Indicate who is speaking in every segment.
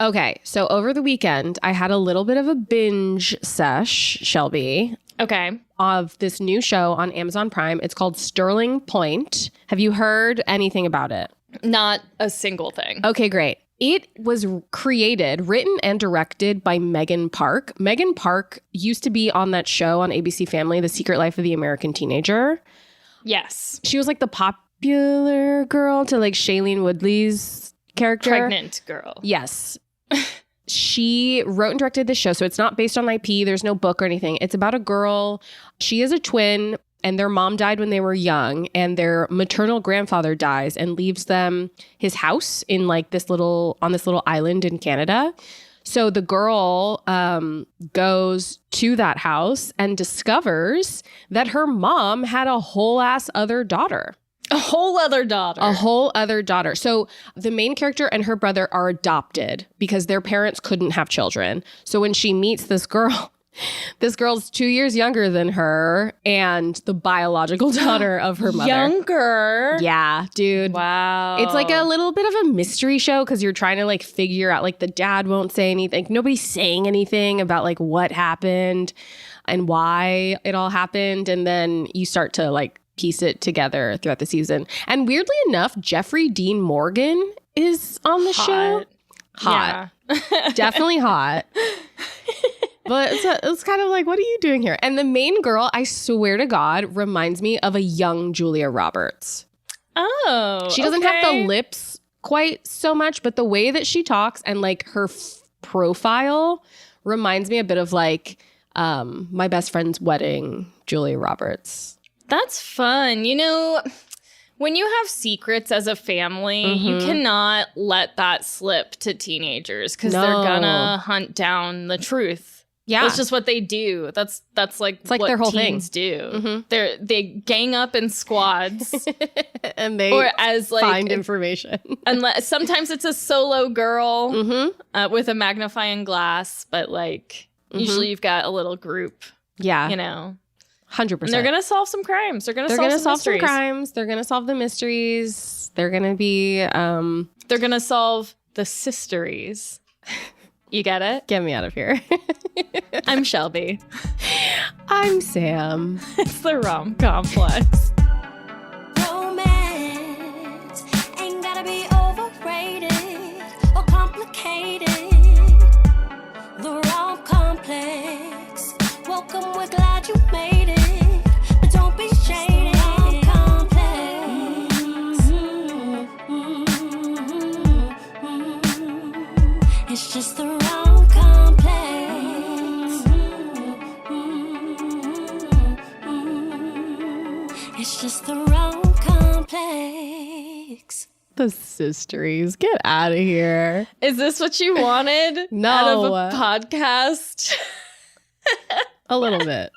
Speaker 1: Okay, so over the weekend, I had a little bit of a binge sesh, Shelby.
Speaker 2: Okay.
Speaker 1: Of this new show on Amazon Prime. It's called Sterling Point. Have you heard anything about it?
Speaker 2: Not a single thing.
Speaker 1: Okay, great. It was created, written, and directed by Megan Park. Megan Park used to be on that show on ABC Family, The Secret Life of the American Teenager.
Speaker 2: Yes.
Speaker 1: She was like the popular girl to like Shailene Woodley's character.
Speaker 2: Pregnant girl.
Speaker 1: Yes. She wrote and directed the show, so it's not based on IP. There's no book or anything. It's about a girl. She is a twin, and their mom died when they were young, and their maternal grandfather dies and leaves them his house in like this little island in Canada. So the girl goes to that house and discovers that her mom had a whole ass other daughter.
Speaker 2: A whole other daughter.
Speaker 1: A whole other daughter. So the main character and her brother are adopted because their parents couldn't have children. So when she meets this girl, this girl's 2 years younger than her and the biological daughter of her mother.
Speaker 2: Younger?
Speaker 1: Yeah, dude.
Speaker 2: Wow.
Speaker 1: It's like a little bit of a mystery show because you're trying to like figure out, like the dad won't say anything. Nobody's saying anything about like what happened and why it all happened. And then you start to like piece it together throughout the season. And weirdly enough, Jeffrey Dean Morgan is on the show. Hot. Yeah. Definitely hot. But it's kind of like, what are you doing here? And the main girl, I swear to God, reminds me of a young Julia Roberts.
Speaker 2: Oh,
Speaker 1: she doesn't have the lips quite so much, but the way that she talks and like her profile reminds me a bit of like My Best Friend's Wedding, Julia Roberts.
Speaker 2: That's fun. You know, when you have secrets as a family, you cannot let that slip to teenagers because they're gonna hunt down the truth. Yeah. That's just what they do. That's like, it's like what their whole teens do. They gang up in squads
Speaker 1: and they find information.
Speaker 2: Unless sometimes it's a solo girl with a magnifying glass, but like usually you've got a little group. Yeah. You know.
Speaker 1: 100%.
Speaker 2: And they're going to solve some crimes. They're going to solve some
Speaker 1: crimes. They're going to solve the mysteries. They're going to be...
Speaker 2: they're going to solve the sisteries. You get it?
Speaker 1: Get me out of here.
Speaker 2: I'm Shelby.
Speaker 1: I'm Sam.
Speaker 2: It's the Rom Complex.
Speaker 3: Romance ain't gotta be overrated or complicated. The Rom Complex. Welcome, we're glad you made it. But don't be shaded. Rom Complex. It's just the Rom Complex. It's just the Rom Complex.
Speaker 1: The sisteries. Get out of here.
Speaker 2: Is this what you wanted?
Speaker 1: No.
Speaker 2: Out of a podcast?
Speaker 1: A little bit.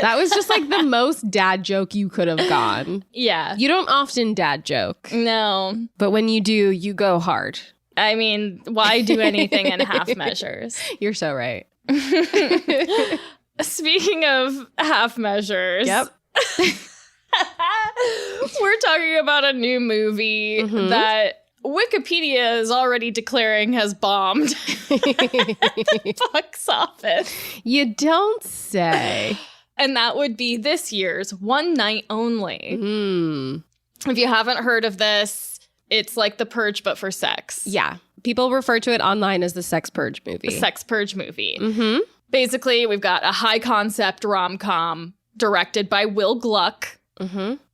Speaker 1: That was just like the most dad joke you could have gone.
Speaker 2: Yeah.
Speaker 1: You don't often dad joke.
Speaker 2: No.
Speaker 1: But when you do, you go hard.
Speaker 2: I mean, why do anything in half measures?
Speaker 1: You're so right.
Speaker 2: Speaking of half measures.
Speaker 1: Yep.
Speaker 2: We're talking about a new movie that Wikipedia is already declaring has bombed at the box office.
Speaker 1: You don't say.
Speaker 2: And that would be this year's One Night Only. If you haven't heard of this, it's like the Purge, but for sex.
Speaker 1: Yeah. People refer to it online as the Sex Purge movie.
Speaker 2: The Sex Purge movie. Basically, we've got a high concept rom-com directed by Will Gluck.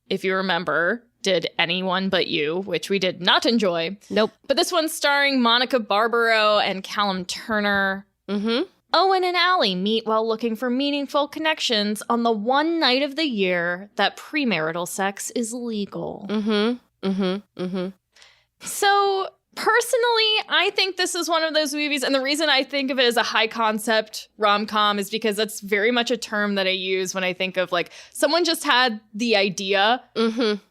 Speaker 2: If you remember, did Anyone But You, which we did not enjoy.
Speaker 1: Nope.
Speaker 2: But this one's starring Monica Barbaro and Callum Turner. Owen and Allie meet while looking for meaningful connections on the one night of the year that premarital sex is legal. So personally, I think this is one of those movies, and the reason I think of it as a high concept rom-com is because that's very much a term that I use when I think of like someone just had the idea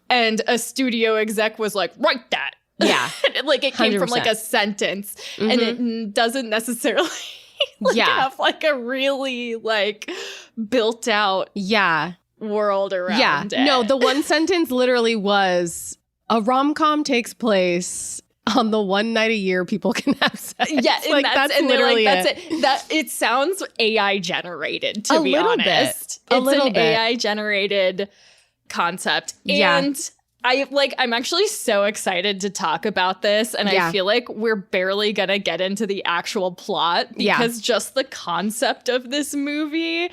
Speaker 2: and a studio exec was like, write that.
Speaker 1: Yeah.
Speaker 2: Like it came
Speaker 1: 100%.
Speaker 2: from like a sentence and it doesn't necessarily have like a really like built out world around it.
Speaker 1: No, the one sentence literally was a rom-com takes place on the one night a year people can have sex.
Speaker 2: Yeah, and
Speaker 1: like that's literally
Speaker 2: that's it. That it sounds AI generated, to be honest.
Speaker 1: A little
Speaker 2: an
Speaker 1: bit.
Speaker 2: AI generated concept.
Speaker 1: Yeah.
Speaker 2: And I'm actually so excited to talk about this, and
Speaker 1: Yeah.
Speaker 2: I feel like we're barely gonna get into the actual plot because just the concept of this movie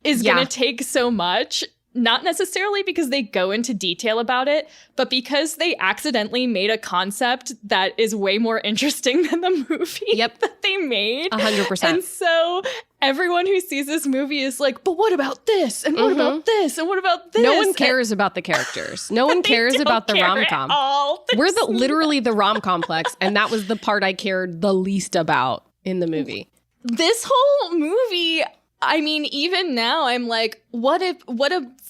Speaker 2: is gonna take so much. Not necessarily because they go into detail about it, but because they accidentally made a concept that is way more interesting than the movie that they made.
Speaker 1: 100%.
Speaker 2: And so everyone who sees this movie is like, but what about this? And what about this? And what about this?
Speaker 1: No one cares about the characters. No one cares about the rom-com. We're literally the rom-com complex, and that was the part I cared the least about in the movie.
Speaker 2: This whole movie, I mean, even now I'm like, what if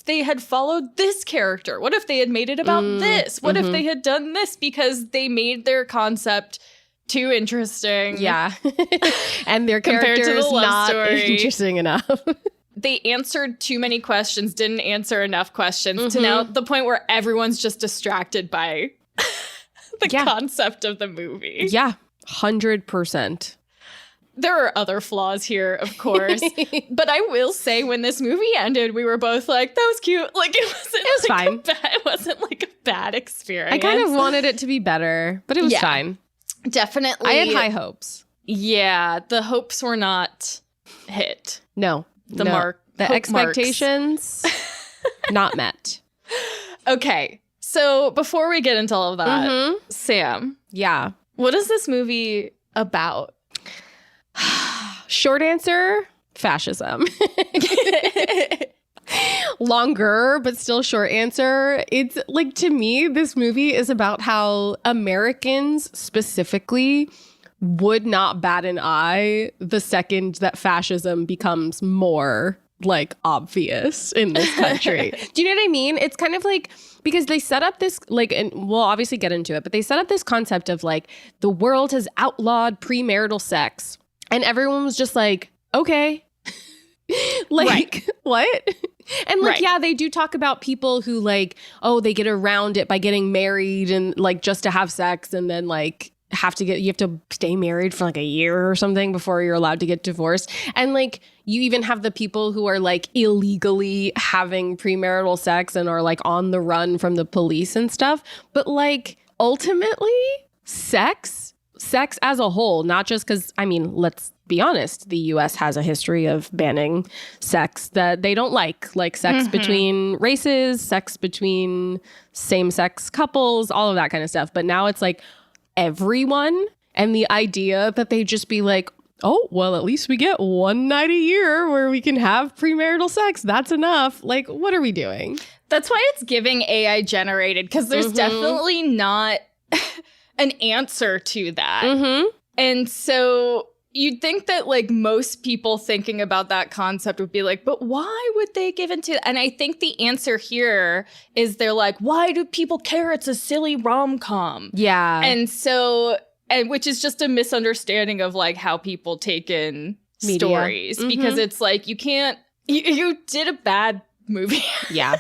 Speaker 2: they had followed this character? What if they had made it about this? What if they had done this? Because they made their concept too interesting.
Speaker 1: Yeah. And their
Speaker 2: Compared to the
Speaker 1: character's
Speaker 2: love
Speaker 1: not
Speaker 2: story.
Speaker 1: interesting enough.
Speaker 2: They answered too many questions, didn't answer enough questions to now the point where everyone's just distracted by the concept of the movie.
Speaker 1: Yeah. 100%.
Speaker 2: There are other flaws here, of course. But I will say, when this movie ended, we were both like, that was cute. Like, it was
Speaker 1: fine.
Speaker 2: It wasn't like a bad experience.
Speaker 1: I kind of wanted it to be better, but it was fine.
Speaker 2: Definitely.
Speaker 1: I had high hopes.
Speaker 2: Yeah, the hopes were not hit.
Speaker 1: No.
Speaker 2: The
Speaker 1: The expectations not met.
Speaker 2: Okay, so before we get into all of that, Sam.
Speaker 1: Yeah.
Speaker 2: What is this movie about?
Speaker 1: Short answer, fascism. Longer, but still short answer. It's like, to me, this movie is about how Americans specifically would not bat an eye the second that fascism becomes more like obvious in this country. Do you know what I mean? It's kind of like, because they set up this, like, and we'll obviously get into it, but they set up this concept of like the world has outlawed premarital sex. And everyone was just like, okay. Like, what? And like, yeah, they do talk about people who like, oh, they get around it by getting married and like just to have sex, and then like you have to stay married for like a year or something before you're allowed to get divorced. And like, you even have the people who are like illegally having premarital sex and are like on the run from the police and stuff. But like, ultimately, sex as a whole, not just because, I mean, let's be honest, the US has a history of banning sex that they don't like sex between races, sex between same-sex couples, all of that kind of stuff. But now it's like everyone, and the idea that they just be like, oh, well, at least we get one night a year where we can have premarital sex. That's enough. Like, what are we doing?
Speaker 2: That's why it's giving AI generated, because there's definitely not an answer to that. And so you'd think that like most people thinking about that concept would be like, but why would they give into it? And I think the answer here is they're like, why do people care? It's a silly rom-com.
Speaker 1: Yeah.
Speaker 2: And so, which is just a misunderstanding of like how people take in
Speaker 1: Media.
Speaker 2: Stories, because it's like, you did a bad movie.
Speaker 1: Yeah.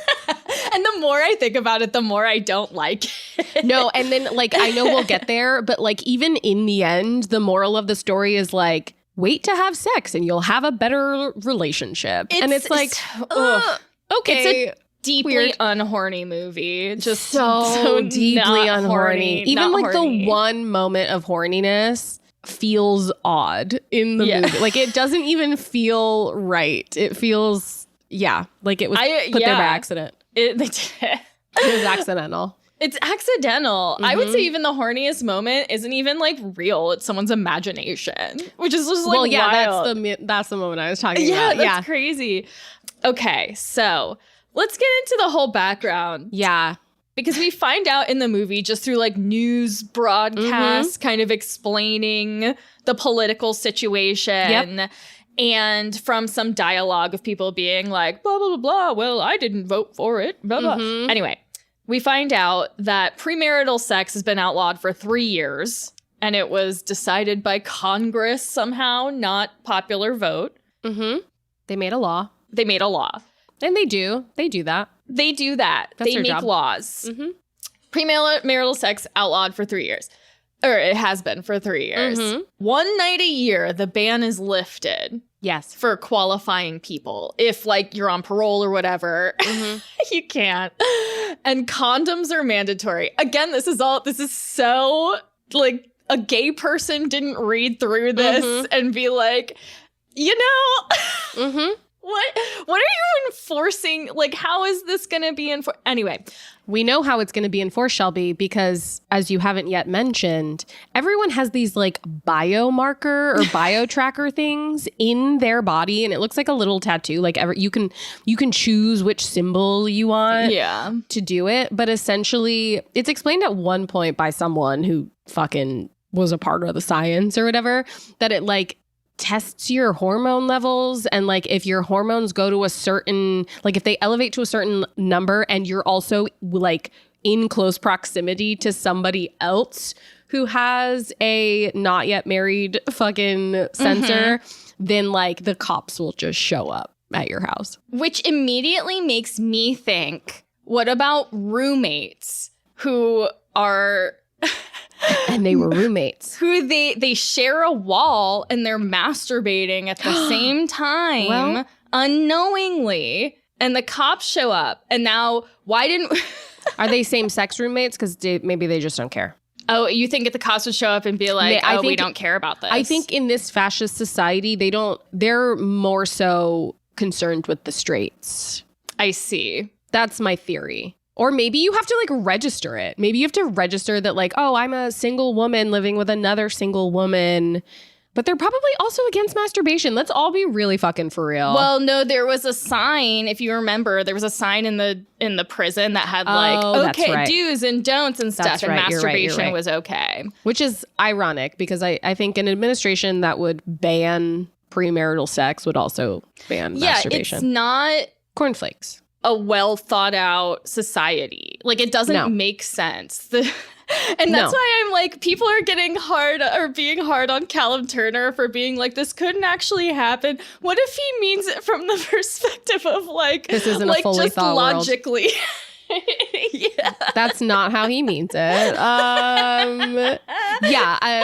Speaker 2: And the more I think about it, the more I don't like it.
Speaker 1: No, and then like, I know we'll get there, but like, even in the end, the moral of the story is like, wait to have sex and you'll have a better relationship. And it's like, okay.
Speaker 2: It's a deeply unhorny movie. Just
Speaker 1: so deeply
Speaker 2: not
Speaker 1: unhorny.
Speaker 2: horny.
Speaker 1: Even
Speaker 2: Not
Speaker 1: like
Speaker 2: horny.
Speaker 1: the one moment of horniness feels odd in the movie. Like, it doesn't even feel right. It feels, like it was put there by accident.
Speaker 2: They did.
Speaker 1: It was accidental.
Speaker 2: It's accidental. I would say even the horniest moment isn't even like real. It's someone's imagination, which is just like, wild.
Speaker 1: That's the moment I was talking
Speaker 2: Yeah,
Speaker 1: about.
Speaker 2: that's crazy. Okay, so let's get into the whole background.
Speaker 1: Yeah.
Speaker 2: Because we find out in the movie, just through like news broadcasts kind of explaining the political situation. And from some dialogue of people being like, blah, blah, blah, blah. Well, I didn't vote for it. Blah, blah. Anyway, we find out that premarital sex has been outlawed for 3 years. And it was decided by Congress somehow, not popular vote.
Speaker 1: They made a law.
Speaker 2: They made a law.
Speaker 1: And they do that.
Speaker 2: They do that.
Speaker 1: That's
Speaker 2: they
Speaker 1: their
Speaker 2: make
Speaker 1: job.
Speaker 2: laws. Premarital sex outlawed for 3 years. or it has been for 3 years. One night a year, the ban is lifted.
Speaker 1: Yes.
Speaker 2: For qualifying people. If, like, you're on parole or whatever, you can't. And condoms are mandatory. Again, this is so, like, a gay person didn't read through this and be like, you know, what are you enforcing? Like, how is this going to be enforced? Anyway.
Speaker 1: We know how it's going to be enforced, Shelby, because as you haven't yet mentioned, everyone has these like biomarker or bio-tracker things in their body, and it looks like a little tattoo. Like you can choose which symbol you want to do it. But essentially, it's explained at one point by someone who fucking was a part of the science or whatever, that it like tests your hormone levels, and like if your hormones go to a certain, like if they elevate to a certain number and you're also like in close proximity to somebody else who has a not yet married fucking sensor, then like the cops will just show up at your house.
Speaker 2: Which immediately makes me think, what about roommates who are
Speaker 1: and they were roommates
Speaker 2: who they share a wall and they're masturbating at the same time, unknowingly, and the cops show up, and now why didn't
Speaker 1: are they same-sex roommates? Because maybe they just don't care.
Speaker 2: Oh, you think if the cops would show up and be like, we don't care about this?
Speaker 1: I think in this fascist society, they're more so concerned with the straights.
Speaker 2: I see.
Speaker 1: That's my theory. Or maybe you have to like register it. Maybe you have to register that like, oh, I'm a single woman living with another single woman. But they're probably also against masturbation. Let's all be really fucking for real.
Speaker 2: Well, no, there was a sign, if you remember, there was a sign in the prison that had like, okay, do's and don'ts and stuff. And masturbation was okay.
Speaker 1: Which is ironic because I think an administration that would ban premarital sex would also ban masturbation.
Speaker 2: It's not
Speaker 1: cornflakes.
Speaker 2: A well thought out society. Like, it doesn't make sense. And that's why I'm like, people are getting hard or being hard on Callum Turner for being like, this couldn't actually happen. What if he means it from the perspective of like,
Speaker 1: this isn't like a fully
Speaker 2: just
Speaker 1: thought
Speaker 2: logically world.
Speaker 1: That's not how he means it.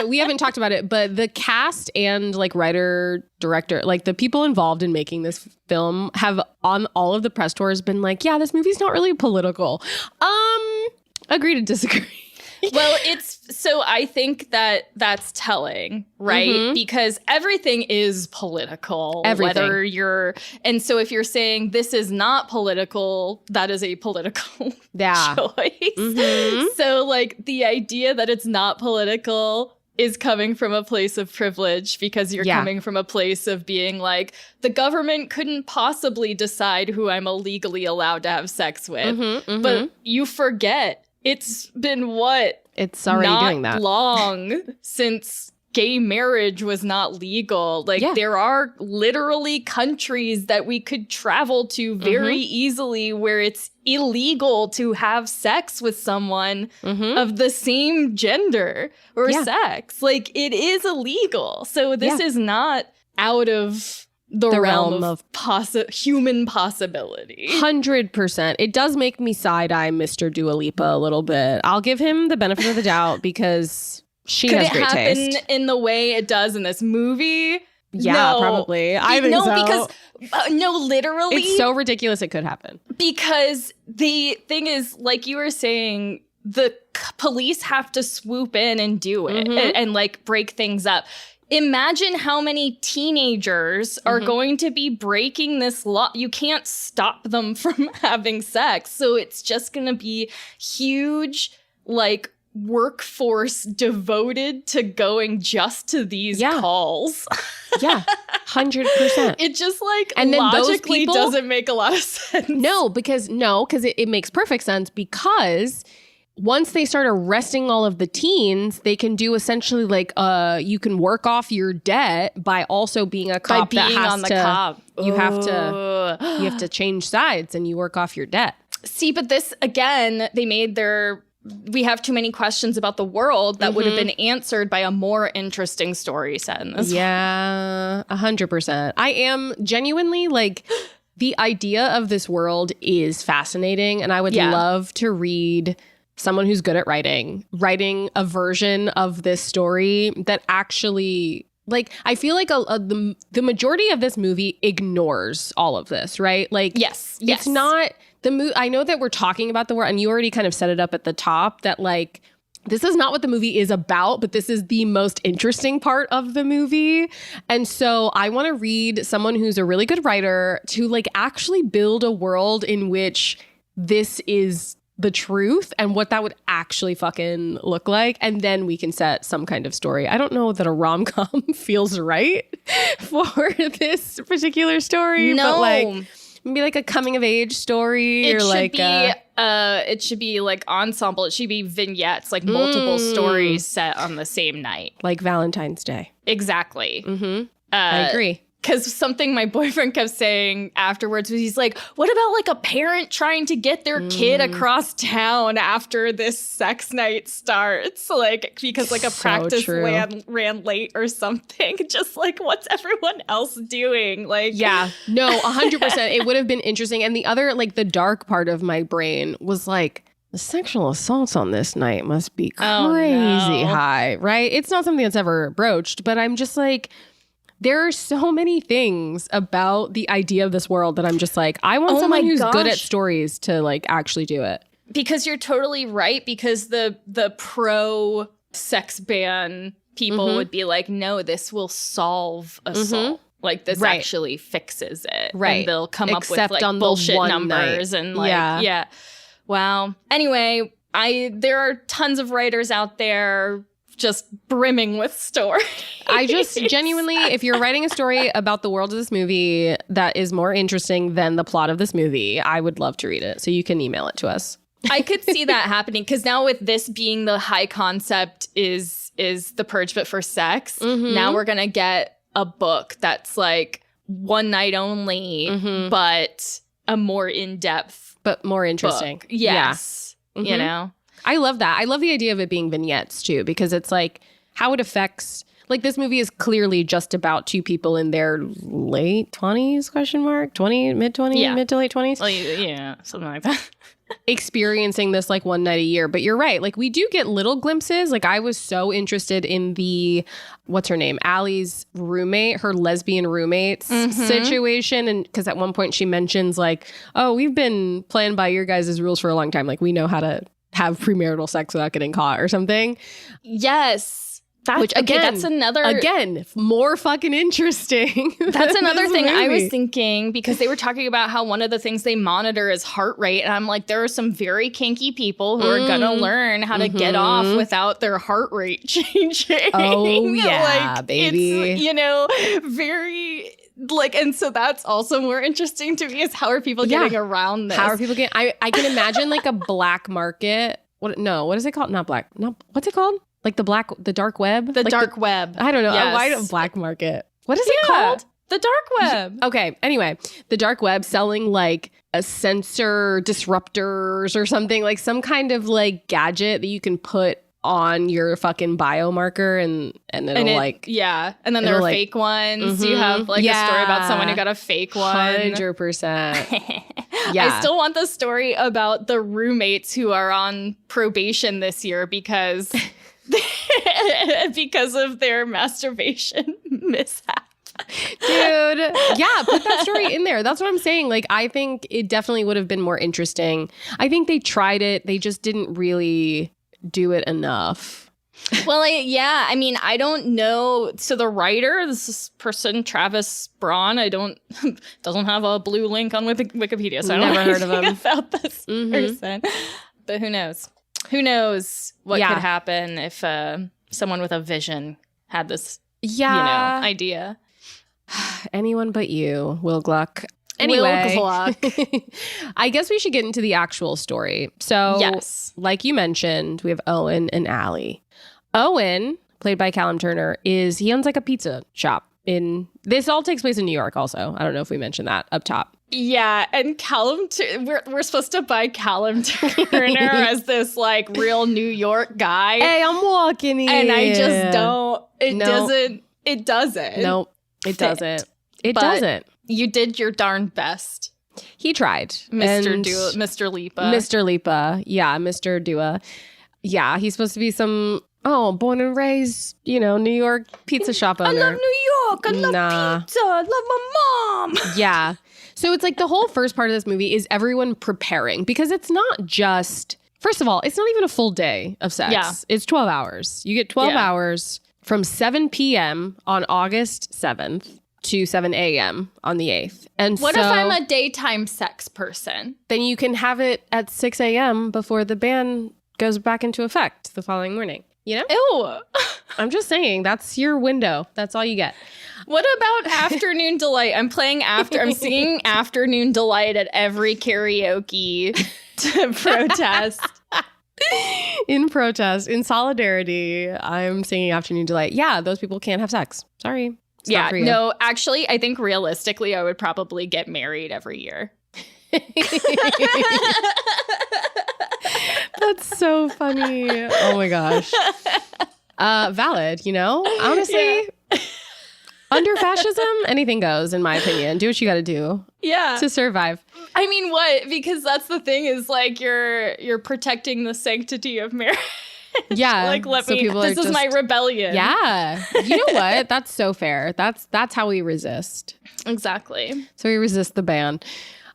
Speaker 1: We haven't talked about it, but the cast and like writer, director, like the people involved in making this film have on all of the press tours been like, yeah, this movie's not really political. Agree to disagree.
Speaker 2: Well, so I think that's telling, right? Because everything is political.
Speaker 1: Everything.
Speaker 2: And so if you're saying this is not political, that is a political choice. So like the idea that it's not political is coming from a place of privilege because you're coming from a place of being like, the government couldn't possibly decide who I'm illegally allowed to have sex with. But you forget. It's been
Speaker 1: It's already doing that.
Speaker 2: Not long since gay marriage was not legal. Like there are literally countries that we could travel to very easily where it's illegal to have sex with someone of the same gender or sex. Like it is illegal. So this is not out of the realm of human possibility.
Speaker 1: 100%. It does make me side-eye Mister Dua Lipa a little bit. I'll give him the benefit of the doubt because she has great taste.
Speaker 2: Could it happen in the way it does in this movie?
Speaker 1: Yeah,
Speaker 2: no.
Speaker 1: Probably. I think so.
Speaker 2: Because literally.
Speaker 1: It's so ridiculous it could happen.
Speaker 2: Because the thing is, like you were saying, the police have to swoop in and do it and like break things up. Imagine how many teenagers are going to be breaking this law. You can't stop them from having sex. So it's just going to be huge, like, workforce devoted to going just to these calls.
Speaker 1: 100%.
Speaker 2: It just, like, and then logically doesn't make a lot of sense.
Speaker 1: No, because it makes perfect sense because once they start arresting all of the teens, they can do essentially like you can work off your debt by also being a cop.
Speaker 2: By being on the cop.
Speaker 1: You have to change sides and you work off your debt.
Speaker 2: See, but this again, we have too many questions about the world that would have been answered by a more interesting story set in this.
Speaker 1: Yeah, 100%. I am genuinely like the idea of this world is fascinating, and I would love to read someone who's good at writing a version of this story that actually, like, I feel like the majority of this movie ignores all of this, right? Like,
Speaker 2: yes.
Speaker 1: It's not the movie. I know that we're talking about the world, and you already kind of set it up at the top that, like, this is not what the movie is about, but this is the most interesting part of the movie. And so I want to read someone who's a really good writer to, like, actually build a world in which this is the truth and what that would actually fucking look like. And then we can set some kind of story. I don't know that a rom-com feels right for this particular story.
Speaker 2: No.
Speaker 1: But, like, maybe like a coming of age story, or like
Speaker 2: it should be like ensemble. It should be vignettes, like multiple stories set on the same night,
Speaker 1: like Valentine's Day.
Speaker 2: Exactly.
Speaker 1: I agree.
Speaker 2: Because something my boyfriend kept saying afterwards was, he's like, what about like a parent trying to get their kid across town after this sex night starts? Like, because like a practice ran late or something. Just like, what's everyone else doing? Like,
Speaker 1: yeah, no, 100%. It would have been interesting. And the other, like, the dark part of my brain was like, the sexual assaults on this night must be crazy high, right? It's not something that's ever broached, but I'm just like, there are so many things about the idea of this world that I'm just like, I want someone who's good at stories to, like, actually do it.
Speaker 2: Because you're totally right. Because the pro sex ban people would be like, no, this will solve assault. Like, this actually fixes it.
Speaker 1: Right.
Speaker 2: And they'll come
Speaker 1: Except
Speaker 2: up with, like,
Speaker 1: on
Speaker 2: bullshit
Speaker 1: the
Speaker 2: numbers
Speaker 1: night.
Speaker 2: and, like, yeah. Wow. Anyway, there are tons of writers out there just brimming with stories.
Speaker 1: I just genuinely, if you're writing a story about the world of this movie that is more interesting than the plot of this movie, I would love to read it. So you can email it to us.
Speaker 2: I could see that happening, because now with this being the high concept is the Purge but for sex, now we're going to get a book that's like one night only, but a more in-depth,
Speaker 1: but more interesting.
Speaker 2: Book. Yes.
Speaker 1: Yeah.
Speaker 2: You know?
Speaker 1: I love that. I love the idea of it being vignettes too, because it's like how it affects, like, this movie is clearly just about two people in their late 20s, mid to late 20s.
Speaker 2: Well, yeah, something like that.
Speaker 1: Experiencing this, like, one night a year. But you're right. Like, we do get little glimpses. Like, I was so interested in the, what's her name? Allie's roommate, her lesbian roommate's situation. And because at one point she mentions, like, oh, we've been playing by your guys' rules for a long time. Like, we know how to have premarital sex without getting caught or something.
Speaker 2: Yes.
Speaker 1: That's more fucking interesting.
Speaker 2: That's another thing I was thinking, because they were talking about how one of the things they monitor is heart rate. And I'm like, there are some very kinky people who are going to learn how to get off without their heart rate changing.
Speaker 1: Oh, yeah,
Speaker 2: like,
Speaker 1: baby.
Speaker 2: It's, you know, very... Like, and so that's also more interesting to me, is how are people getting around this?
Speaker 1: How are people getting... I can imagine, like, a black market. What is it called? What's it called? Like the dark web?
Speaker 2: The
Speaker 1: like
Speaker 2: dark web.
Speaker 1: I don't know.
Speaker 2: Yes.
Speaker 1: Why a black market? What is it called?
Speaker 2: The dark web.
Speaker 1: Okay. Anyway, the dark web, selling like a sensor disruptors or something, like some kind of like gadget that you can put on your fucking biomarker and it'll
Speaker 2: and then there are fake ones. You have like a story about someone who got a fake one.
Speaker 1: 100%. Yeah.
Speaker 2: I still want the story about the roommates who are on probation this year because of their masturbation mishap.
Speaker 1: Dude, yeah, put that story in there. That's what I'm saying. Like, I think it definitely would have been more interesting. I think they tried it. They just didn't really do it enough.
Speaker 2: Well, I mean, I don't know. So the writer, this person, Travis Braun, doesn't have a blue link on Wikipedia, so I don't
Speaker 1: never heard of him
Speaker 2: about this person. But who knows? Who knows what could happen if someone with a vision had this, idea.
Speaker 1: Anyone but you, Will Gluck. Anyway,
Speaker 2: Will Gluck.
Speaker 1: I guess we should get into the actual story. So,
Speaker 2: yes,
Speaker 1: like you mentioned, we have Owen and Allie. Owen, played by Callum Turner, he owns like a pizza shop. This all takes place in New York also. I don't know if we mentioned that up top.
Speaker 2: Yeah, and we're supposed to buy Callum Turner as this like real New York guy.
Speaker 1: Hey, I'm walking in.
Speaker 2: And I just don't. It doesn't.
Speaker 1: Nope, it doesn't. It doesn't.
Speaker 2: You did your darn best.
Speaker 1: He tried.
Speaker 2: Mister Lipa.
Speaker 1: Mister Lipa. Yeah, Mister Dua. Yeah, he's supposed to be some, born and raised, New York pizza shop owner.
Speaker 2: I love New York. I love pizza. I love my mom.
Speaker 1: Yeah. So it's like the whole first part of this movie is everyone preparing, because it's not just, first of all, it's not even a full day of sex.
Speaker 2: Yeah.
Speaker 1: It's 12 hours. You get 12 hours from 7 p.m. on August 7th to 7 a.m. on the 8th. And
Speaker 2: what if I'm a daytime sex person?
Speaker 1: Then you can have it at 6 a.m. before the ban goes back into effect the following morning.
Speaker 2: Ew.
Speaker 1: I'm just saying, that's your window. That's all you get.
Speaker 2: What about Afternoon Delight? I'm singing Afternoon Delight at every karaoke to protest.
Speaker 1: In protest, in solidarity, I'm singing Afternoon Delight. Yeah, those people can't have sex. Sorry. It's not for you.
Speaker 2: No, actually, I think realistically, I would probably get married every year.
Speaker 1: That's so funny. Oh my gosh. Valid, honestly. Yeah. Under fascism, anything goes, in my opinion. Do what you got to do.
Speaker 2: Yeah.
Speaker 1: To survive.
Speaker 2: I mean, what? Because that's the thing, is like you're protecting the sanctity of marriage.
Speaker 1: Yeah.
Speaker 2: Like, this is my rebellion.
Speaker 1: Yeah. You know what? That's so fair. That's how we resist.
Speaker 2: Exactly.
Speaker 1: So we resist the ban.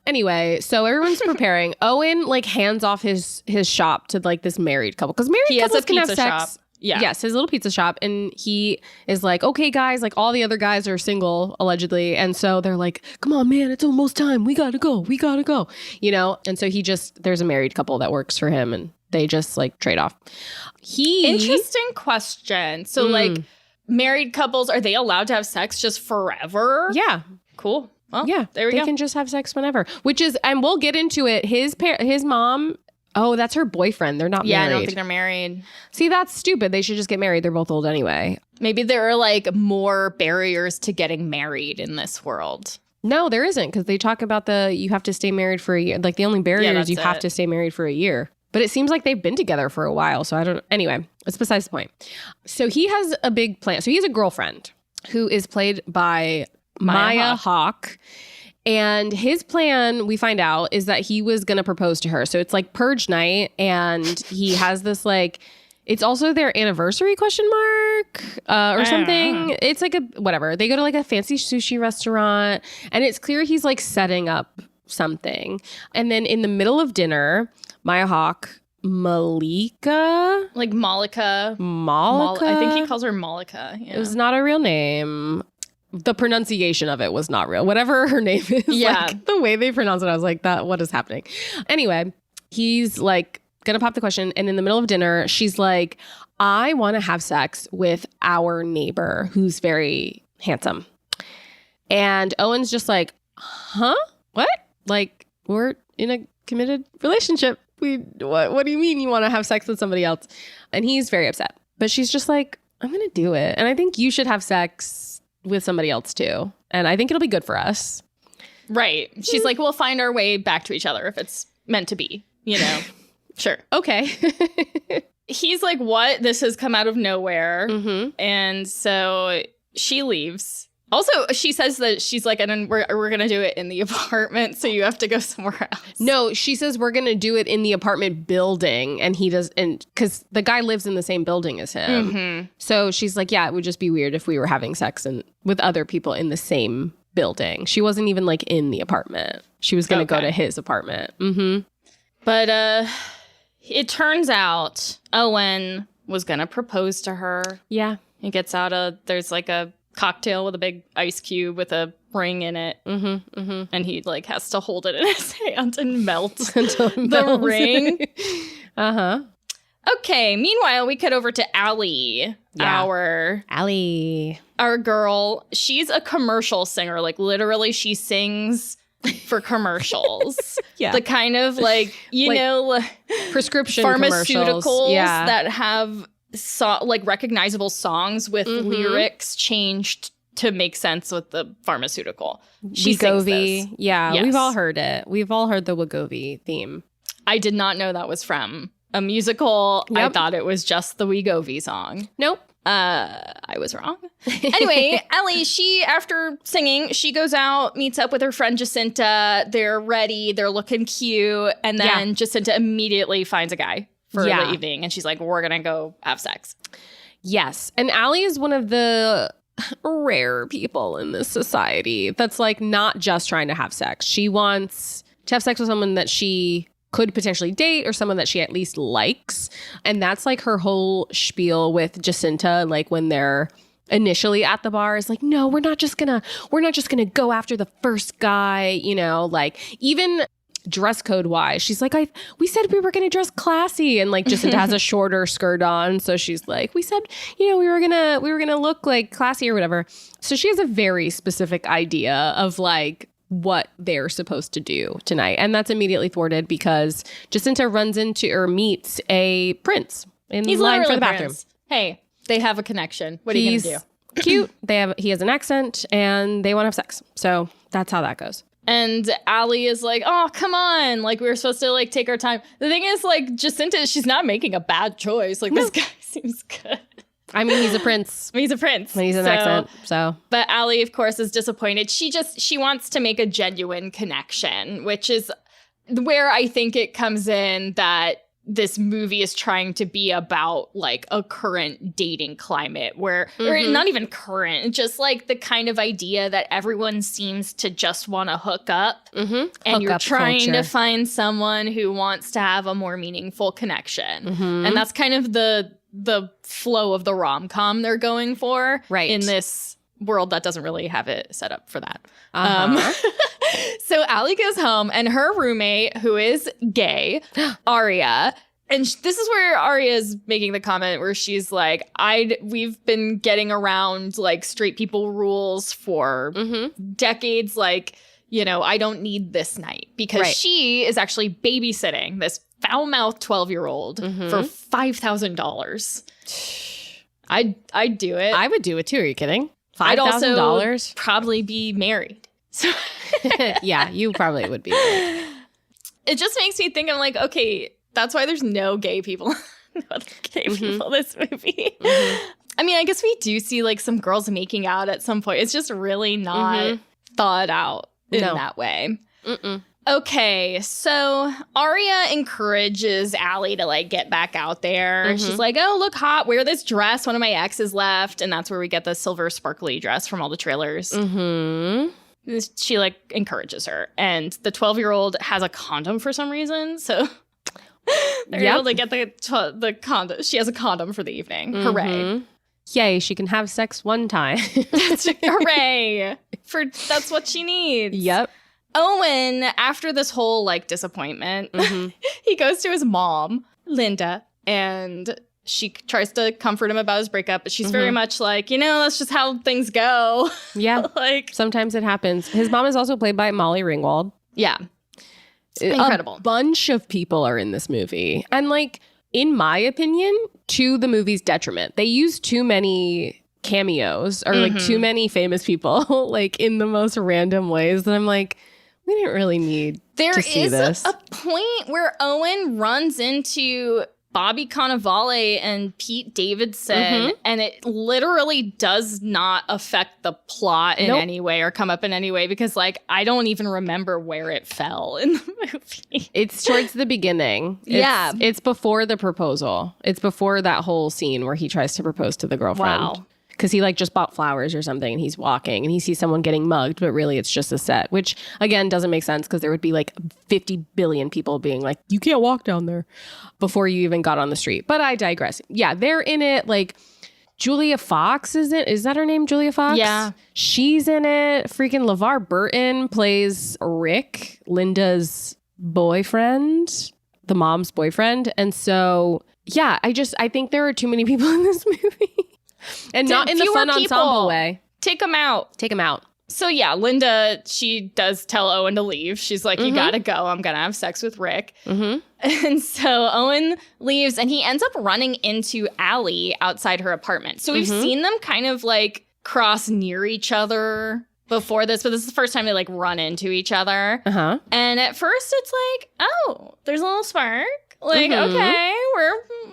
Speaker 1: Anyway, so everyone's preparing. Owen hands off his shop to this married couple, because married couples can have sex. Shop.
Speaker 2: Yeah.
Speaker 1: Yes, his little pizza shop. And he is like, okay, guys, all the other guys are single, allegedly. And so they're like, come on, man, it's almost time. We got to go. And so there's a married couple that works for him, and they just trade off.
Speaker 2: Interesting question. So married couples, are they allowed to have sex just forever?
Speaker 1: Yeah.
Speaker 2: Cool. Well,
Speaker 1: yeah,
Speaker 2: there we go.
Speaker 1: They can just have sex whenever, and we'll get into it. His mom, that's her boyfriend. They're not married.
Speaker 2: Yeah, I don't think they're married.
Speaker 1: See, that's stupid. They should just get married. They're both old anyway.
Speaker 2: Maybe there are more barriers to getting married in this world.
Speaker 1: No, there isn't, because they talk about you have to stay married for a year. The only barrier is you have to stay married for a year. But it seems like they've been together for a while. So I don't know. Anyway, it's besides the point. So he has a big plan. So he has a girlfriend who is played by Maya Hawke. And his plan, we find out, is that he was going to propose to her. So it's Purge night. And he has this it's also their anniversary ? Or something. It's whatever. They go to a fancy sushi restaurant. And it's clear he's setting up something. And then in the middle of dinner, Maya Hawke, Malika?
Speaker 2: Malika.
Speaker 1: Malika?
Speaker 2: I think he calls her Malika. Yeah.
Speaker 1: It was not a real name. The pronunciation of it was not real. Whatever her name is.
Speaker 2: Yeah.
Speaker 1: The way they pronounce it, I was like, what is happening? Anyway, he's gonna pop the question. And in the middle of dinner, she's like, I want to have sex with our neighbor who's very handsome. And Owen's just like, huh? What? We're in a committed relationship. What do you mean you want to have sex with somebody else? And he's very upset. But she's just like, I'm going to do it. And I think you should have sex with somebody else too. And I think it'll be good for us.
Speaker 2: Right. She's like, we'll find our way back to each other if it's meant to be, Sure.
Speaker 1: Okay.
Speaker 2: He's like, what? This has come out of nowhere.
Speaker 1: Mm-hmm.
Speaker 2: And so she leaves. Also, she says that she's like, and then we're going to do it in the apartment, so you have to go somewhere else.
Speaker 1: No, she says we're going to do it in the apartment building, and he does, and because the guy lives in the same building as him.
Speaker 2: Mm-hmm.
Speaker 1: So she's like, yeah, it would just be weird if we were having sex with other people in the same building. She wasn't even in the apartment. She was going to go to his apartment. Mm-hmm.
Speaker 2: But it turns out Owen was going to propose to her.
Speaker 1: Yeah.
Speaker 2: He gets out there's a cocktail with a big ice cube with a ring in it.
Speaker 1: Mm-hmm, mm-hmm.
Speaker 2: And he like has to hold it in his hand and melt
Speaker 1: until it
Speaker 2: the
Speaker 1: melts.
Speaker 2: ring.
Speaker 1: Uh-huh.
Speaker 2: Okay, meanwhile, we cut over to Allie, our girl. She's a commercial singer. Like, literally, she sings for commercials.
Speaker 1: Yeah.
Speaker 2: The kind of, like, you know,
Speaker 1: prescription
Speaker 2: pharmaceuticals that have, recognizable songs with lyrics changed to make sense with the pharmaceutical. She sings this.
Speaker 1: Yeah,
Speaker 2: yes.
Speaker 1: We've all heard it. We've all heard the Wegovy theme.
Speaker 2: I did not know that was from a musical.
Speaker 1: Yep.
Speaker 2: I thought it was just the Wegovy song.
Speaker 1: Nope.
Speaker 2: I was wrong. Anyway, Allie, she, after singing, she goes out, meets up with her friend Jacinta. They're ready. They're looking cute. And then Jacinta immediately finds a guy for the evening. And she's like, we're going to go have sex.
Speaker 1: Yes. And Allie is one of the rare people in this society that's like not just trying to have sex. She wants to have sex with someone that she could potentially date or someone that she at least likes. And that's like her whole spiel with Jacinta, like when they're initially at the bar, is like, no, we're not just gonna go after the first guy, you know, like even dress code wise, she's like, we said we were gonna dress classy, and like Jacinta has a shorter skirt on, so she's like, we said, you know, we were gonna look like classy or whatever. So she has a very specific idea of like what they're supposed to do tonight. And that's immediately thwarted because Jacinta runs into or meets a prince in line for the bathroom.
Speaker 2: Prince. Hey, they have a connection. What are you going to
Speaker 1: do? Cute. He has an accent and they want to have sex. So that's how that goes.
Speaker 2: And Allie is like, oh, come on. Like, we were supposed to like take our time. The thing is, like, Jacinta, she's not making a bad choice. Like, this guy seems good.
Speaker 1: I mean, he's a prince.
Speaker 2: He's a prince.
Speaker 1: He's an accent, so.
Speaker 2: But Allie, of course, is disappointed. She wants to make a genuine connection, which is where I think it comes in that this movie is trying to be about, like, a current dating climate where, or not even current, just, like, the kind of idea that everyone seems to just want to hook up. And you're trying to find someone who wants to have a more meaningful connection. And that's kind of the flow of the rom-com they're going for in this world that doesn't really have it set up for that. So Allie goes home and her roommate, who is gay, Aria, and this is where Aria is making the comment where she's like, we've been getting around like straight people rules for decades. Like, you know, I don't need this night because she is actually babysitting this foul-mouthed 12-year-old for $5,000. I'd do it.
Speaker 1: I would do it too. Are you kidding? $5,000?
Speaker 2: I'd also probably be married. So
Speaker 1: yeah, you probably would be.
Speaker 2: It just makes me think, I'm like, okay, that's why there's no gay people. No other gay people in this movie. I mean, I guess we do see like some girls making out at some point. It's just really not thought out in that way. Okay, so Aria encourages Allie to like get back out there. She's like, oh, look hot, wear this dress. One of my exes left. And that's where we get the silver sparkly dress from all the trailers. She like encourages her. And the 12-year-old has a condom for some reason. So they're able to get the condom. She has a condom for the evening. Hooray.
Speaker 1: Yay, she can have sex one time.
Speaker 2: Hooray. That's what she needs.
Speaker 1: Yep.
Speaker 2: Owen, after this whole like disappointment, he goes to his mom, Linda, and she tries to comfort him about his breakup, but she's very much like, you know, that's just how things go.
Speaker 1: Yeah.
Speaker 2: Like
Speaker 1: sometimes it happens. His mom is also played by Molly Ringwald.
Speaker 2: Yeah. Incredible.
Speaker 1: A bunch of people are in this movie. And like, in my opinion, to the movie's detriment, they use too many cameos or like too many famous people like in the most random ways that I'm like, we didn't really need to see this.
Speaker 2: There is a point where Owen runs into Bobby Cannavale and Pete Davidson, and it literally does not affect the plot in any way or come up in any way because, like, I don't even remember where it fell in the movie.
Speaker 1: It's towards the beginning. It's before the proposal. It's before that whole scene where he tries to propose to the girlfriend.
Speaker 2: Wow.
Speaker 1: Because he like just bought flowers or something and he's walking and he sees someone getting mugged, but really it's just a set, which again doesn't make sense because there would be like 50 billion people being like, you can't walk down there before you even got on the street. But I digress. Yeah, they're in it. Like Julia Fox is it? Is that her name, Julia Fox?
Speaker 2: Yeah.
Speaker 1: She's in it. Freaking LeVar Burton plays Rick, Linda's boyfriend, the mom's boyfriend. And so, yeah, I think there are too many people in this movie. And not in the fun ensemble way.
Speaker 2: Take them out.
Speaker 1: Take them out.
Speaker 2: So yeah, Linda, she does tell Owen to leave. She's like, you gotta go. I'm gonna have sex with Rick. And so Owen leaves and he ends up running into Allie outside her apartment. So we've seen them kind of like cross near each other before this, but this is the first time they like run into each other. And at first it's like, oh, there's a little spark. Like, okay,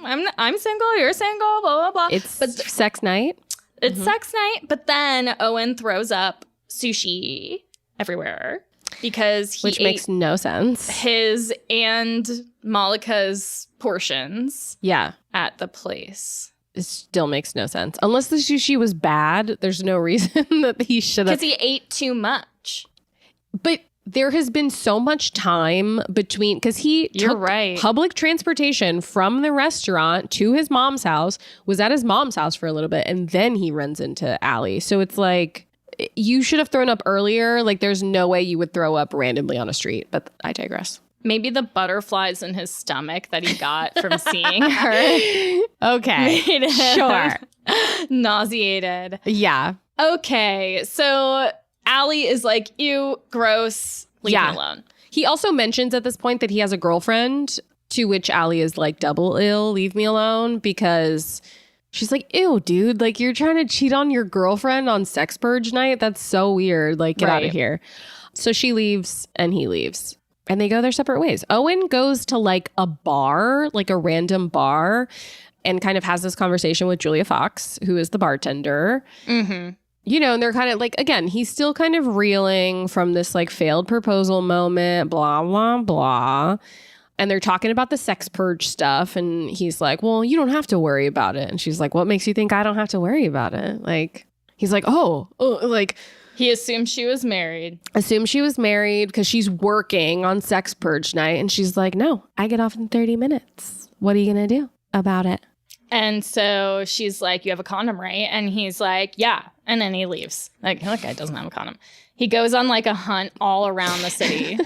Speaker 2: I'm single, you're single, blah, blah, blah.
Speaker 1: It's sex night.
Speaker 2: It's sex night, but then Owen throws up sushi everywhere because he
Speaker 1: Which makes no sense.
Speaker 2: his and Malika's portions
Speaker 1: Yeah.
Speaker 2: at the place.
Speaker 1: It still makes no sense. Unless the sushi was bad, there's no reason that he should have.
Speaker 2: Because he ate too much.
Speaker 1: But there has been so much time between, because he
Speaker 2: You're
Speaker 1: took
Speaker 2: right.
Speaker 1: public transportation from the restaurant to his mom's house, was at his mom's house for a little bit, and then he runs into Allie. So it's like, you should have thrown up earlier. Like, there's no way you would throw up randomly on a street, but I digress.
Speaker 2: Maybe the butterflies in his stomach that he got from seeing her
Speaker 1: Okay.
Speaker 2: made him
Speaker 1: Sure.
Speaker 2: nauseated.
Speaker 1: Yeah.
Speaker 2: Okay, so Allie is like, ew, gross, leave me alone.
Speaker 1: He also mentions at this point that he has a girlfriend, to which Allie is like, double ill, leave me alone, because she's like, ew, dude, like, you're trying to cheat on your girlfriend on sex purge night? That's so weird. Like, get out of here. So she leaves and he leaves. And they go their separate ways. Owen goes to like a bar, like a random bar, and kind of has this conversation with Julia Fox, who is the bartender.
Speaker 2: Mm-hmm.
Speaker 1: You know, and they're kind of like, again, he's still kind of reeling from this like failed proposal moment, blah, blah, blah. And they're talking about the sex purge stuff. And he's like, well, you don't have to worry about it. And she's like, what makes you think I don't have to worry about it? Like, he's like, like,
Speaker 2: He assumed she was married.
Speaker 1: assume she was married because she's working on sex purge night. And she's like, no, I get off in 30 minutes. What are you going to do about it?
Speaker 2: And so she's like, you have a condom, right? And he's like, yeah. And then he leaves. Like, that guy doesn't have a condom. He goes on like a hunt all around the city.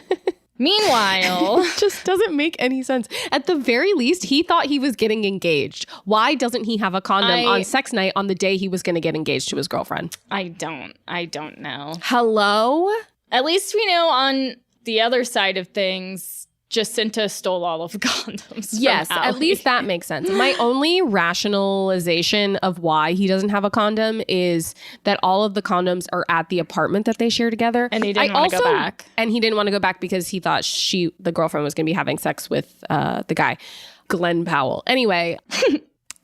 Speaker 2: Meanwhile,
Speaker 1: It just doesn't make any sense. At the very least, he thought he was getting engaged. Why doesn't he have a condom on sex night on the day he was going to get engaged to his girlfriend?
Speaker 2: I don't know.
Speaker 1: Hello?
Speaker 2: At least we know on the other side of things, Jacinta stole all of the condoms.
Speaker 1: Yes,
Speaker 2: from
Speaker 1: at
Speaker 2: Allie.
Speaker 1: least that makes sense. My only rationalization of why he doesn't have a condom is that all of the condoms are at the apartment that they share together.
Speaker 2: And he didn't want to go back.
Speaker 1: And he didn't want to go back because he thought the girlfriend was going to be having sex with the guy, Glenn Powell. Anyway,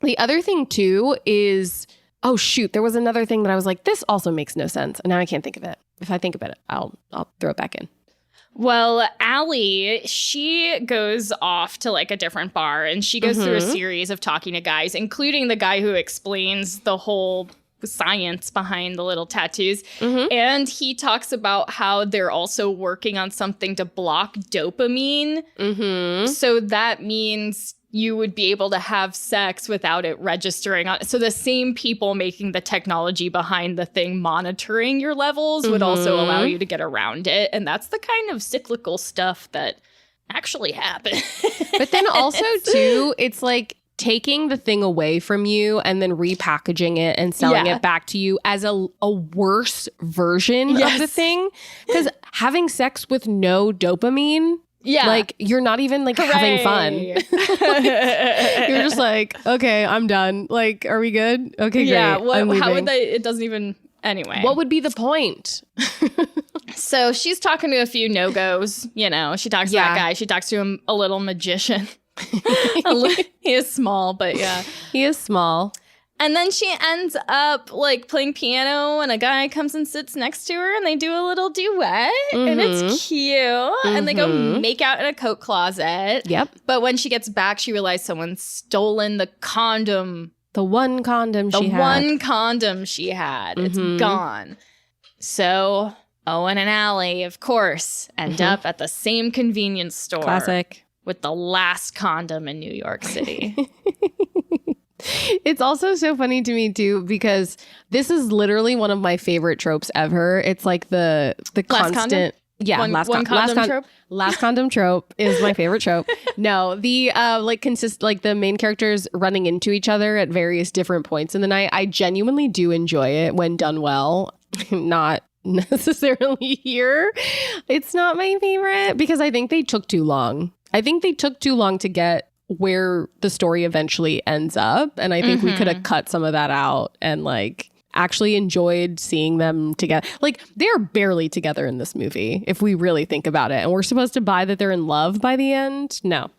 Speaker 1: the other thing too is, oh shoot, there was another thing that I was like, this also makes no sense. And now I can't think of it. If I think of it, I'll throw it back in.
Speaker 2: Well, Allie, she goes off to like a different bar and she goes through a series of talking to guys, including the guy who explains the whole science behind the little tattoos. And he talks about how they're also working on something to block dopamine. So that means you would be able to have sex without it registering on. So the same people making the technology behind the thing monitoring your levels would also allow you to get around it. And that's the kind of cyclical stuff that actually happens.
Speaker 1: But then also too, it's like taking the thing away from you and then repackaging it and selling it back to you as a worse version of the thing. Because having sex with no dopamine, like, you're not even like having fun. You're just like, okay, I'm done. Like, are we good? Okay, great.
Speaker 2: Yeah,
Speaker 1: I'm
Speaker 2: how
Speaker 1: leaving.
Speaker 2: would they? It doesn't even. Anyway.
Speaker 1: What would be the point?
Speaker 2: So she's talking to a few no-goes. You know, she talks to that guy. She talks to a little magician. He is small, but yeah.
Speaker 1: He is small.
Speaker 2: And then she ends up like playing piano and a guy comes and sits next to her and they do a little duet and it's cute. And they go make out in a coat closet.
Speaker 1: Yep.
Speaker 2: But when she gets back, she realized someone's stolen the condom.
Speaker 1: The one condom she had.
Speaker 2: The one condom she had. It's gone. So Owen and Allie, of course, end up at the same convenience store.
Speaker 1: Classic.
Speaker 2: With the last condom in New York City.
Speaker 1: It's also so funny to me too because this is literally one of my favorite tropes ever. It's like the
Speaker 2: Last
Speaker 1: constant
Speaker 2: condom?
Speaker 1: Yeah,
Speaker 2: One condom trope?
Speaker 1: Last condom trope is my favorite trope. No, the like the main characters running into each other at various different points in the night. I genuinely do enjoy it when done well. Not necessarily here. It's not my favorite because I think they took too long. I think they took too long to get where the story eventually ends up. And I think we could have cut some of that out and like actually enjoyed seeing them together. Like they're barely together in this movie, if we really think about it. And we're supposed to buy that they're in love by the end. No.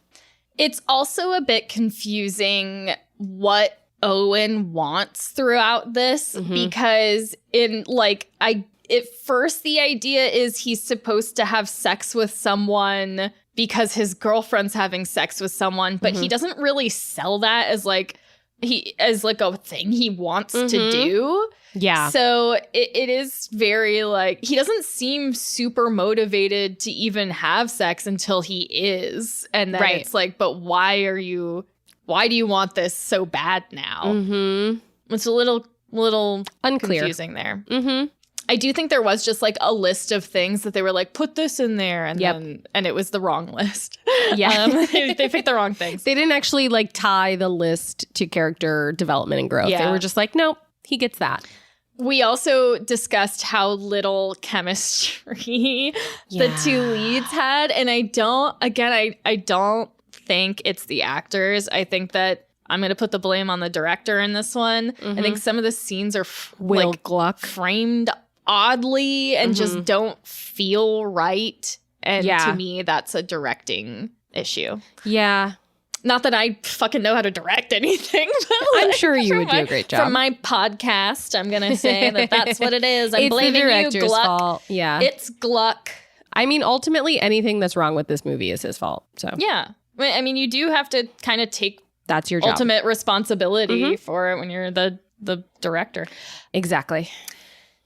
Speaker 2: It's also a bit confusing what Owen wants throughout this because at first the idea is he's supposed to have sex with someone because his girlfriend's having sex with someone, but he doesn't really sell that as like a thing he wants to do.
Speaker 1: Yeah.
Speaker 2: So it is very like, he doesn't seem super motivated to even have sex until he is. And then it's like, but why do you want this so bad now? Mm-hmm. It's a little
Speaker 1: unclear,
Speaker 2: confusing there. Mm-hmm. I do think there was just like a list of things that they were like, put this in there. And then it was the wrong list.
Speaker 1: Yeah.
Speaker 2: They picked the wrong things.
Speaker 1: They didn't actually like tie the list to character development and growth.
Speaker 2: Yeah.
Speaker 1: They were just like, nope, he gets that.
Speaker 2: We also discussed how little chemistry the two leads had. And I don't think it's the actors. I think that I'm going to put the blame on the director in this one. I think some of the scenes are
Speaker 1: Will Gluck
Speaker 2: framed oddly and just don't feel right. And to me, that's a directing issue.
Speaker 1: Yeah.
Speaker 2: Not that I fucking know how to direct anything. But
Speaker 1: I'm sure you would do a great job.
Speaker 2: For my podcast, I'm going to say that's what it is. I'm
Speaker 1: it's
Speaker 2: blaming
Speaker 1: the director's
Speaker 2: you, Gluck.
Speaker 1: fault. Yeah.
Speaker 2: It's Gluck.
Speaker 1: I mean, ultimately, anything that's wrong with this movie is his fault. So
Speaker 2: yeah. I mean, you do have to kind of take
Speaker 1: that's your job.
Speaker 2: Ultimate responsibility for it when you're the director.
Speaker 1: Exactly.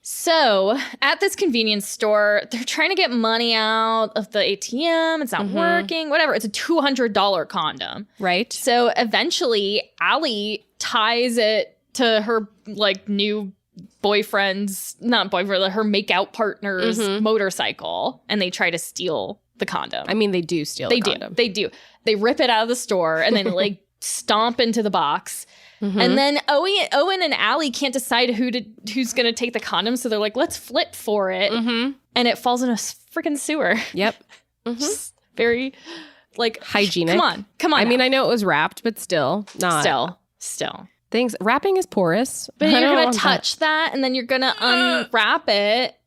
Speaker 2: So at this convenience store, they're trying to get money out of the ATM. It's not working, whatever. It's a $200 condom.
Speaker 1: Right.
Speaker 2: So eventually, Allie ties it to her like new boyfriend's, not boyfriend, her make-out partner's motorcycle. And they try to steal the condom.
Speaker 1: I mean, they do steal the condom.
Speaker 2: They do. They rip it out of the store and then like stomp into the box. And then Owen and Allie can't decide who's going to take the condom. So they're like, let's flip for it. And it falls in a freaking sewer.
Speaker 1: Yep.
Speaker 2: Just very like
Speaker 1: hygienic.
Speaker 2: Come on.
Speaker 1: I mean, I know it was wrapped, but still not.
Speaker 2: Still.
Speaker 1: Things wrapping is porous.
Speaker 2: But you're going to touch that and then you're going to unwrap it.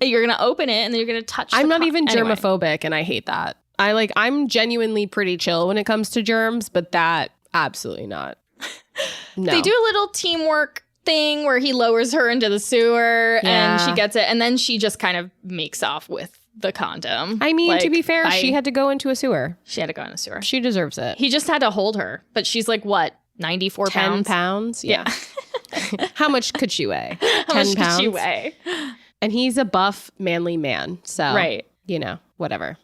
Speaker 2: You're going to open it and then you're going to touch
Speaker 1: I'm not even
Speaker 2: anyway.
Speaker 1: germophobic and I hate that. I'm genuinely pretty chill when it comes to germs, but that absolutely not. No.
Speaker 2: They do a little teamwork thing where he lowers her into the sewer and she gets it. And then she just kind of makes off with the condom.
Speaker 1: I mean, to be fair, she had to go into a sewer.
Speaker 2: She had to go in a sewer.
Speaker 1: She deserves it.
Speaker 2: He just had to hold her. But she's like, what, 94 pounds?
Speaker 1: 10 pounds? Yeah. How much could she weigh?
Speaker 2: How much could she weigh?
Speaker 1: And he's a buff, manly man. So, whatever.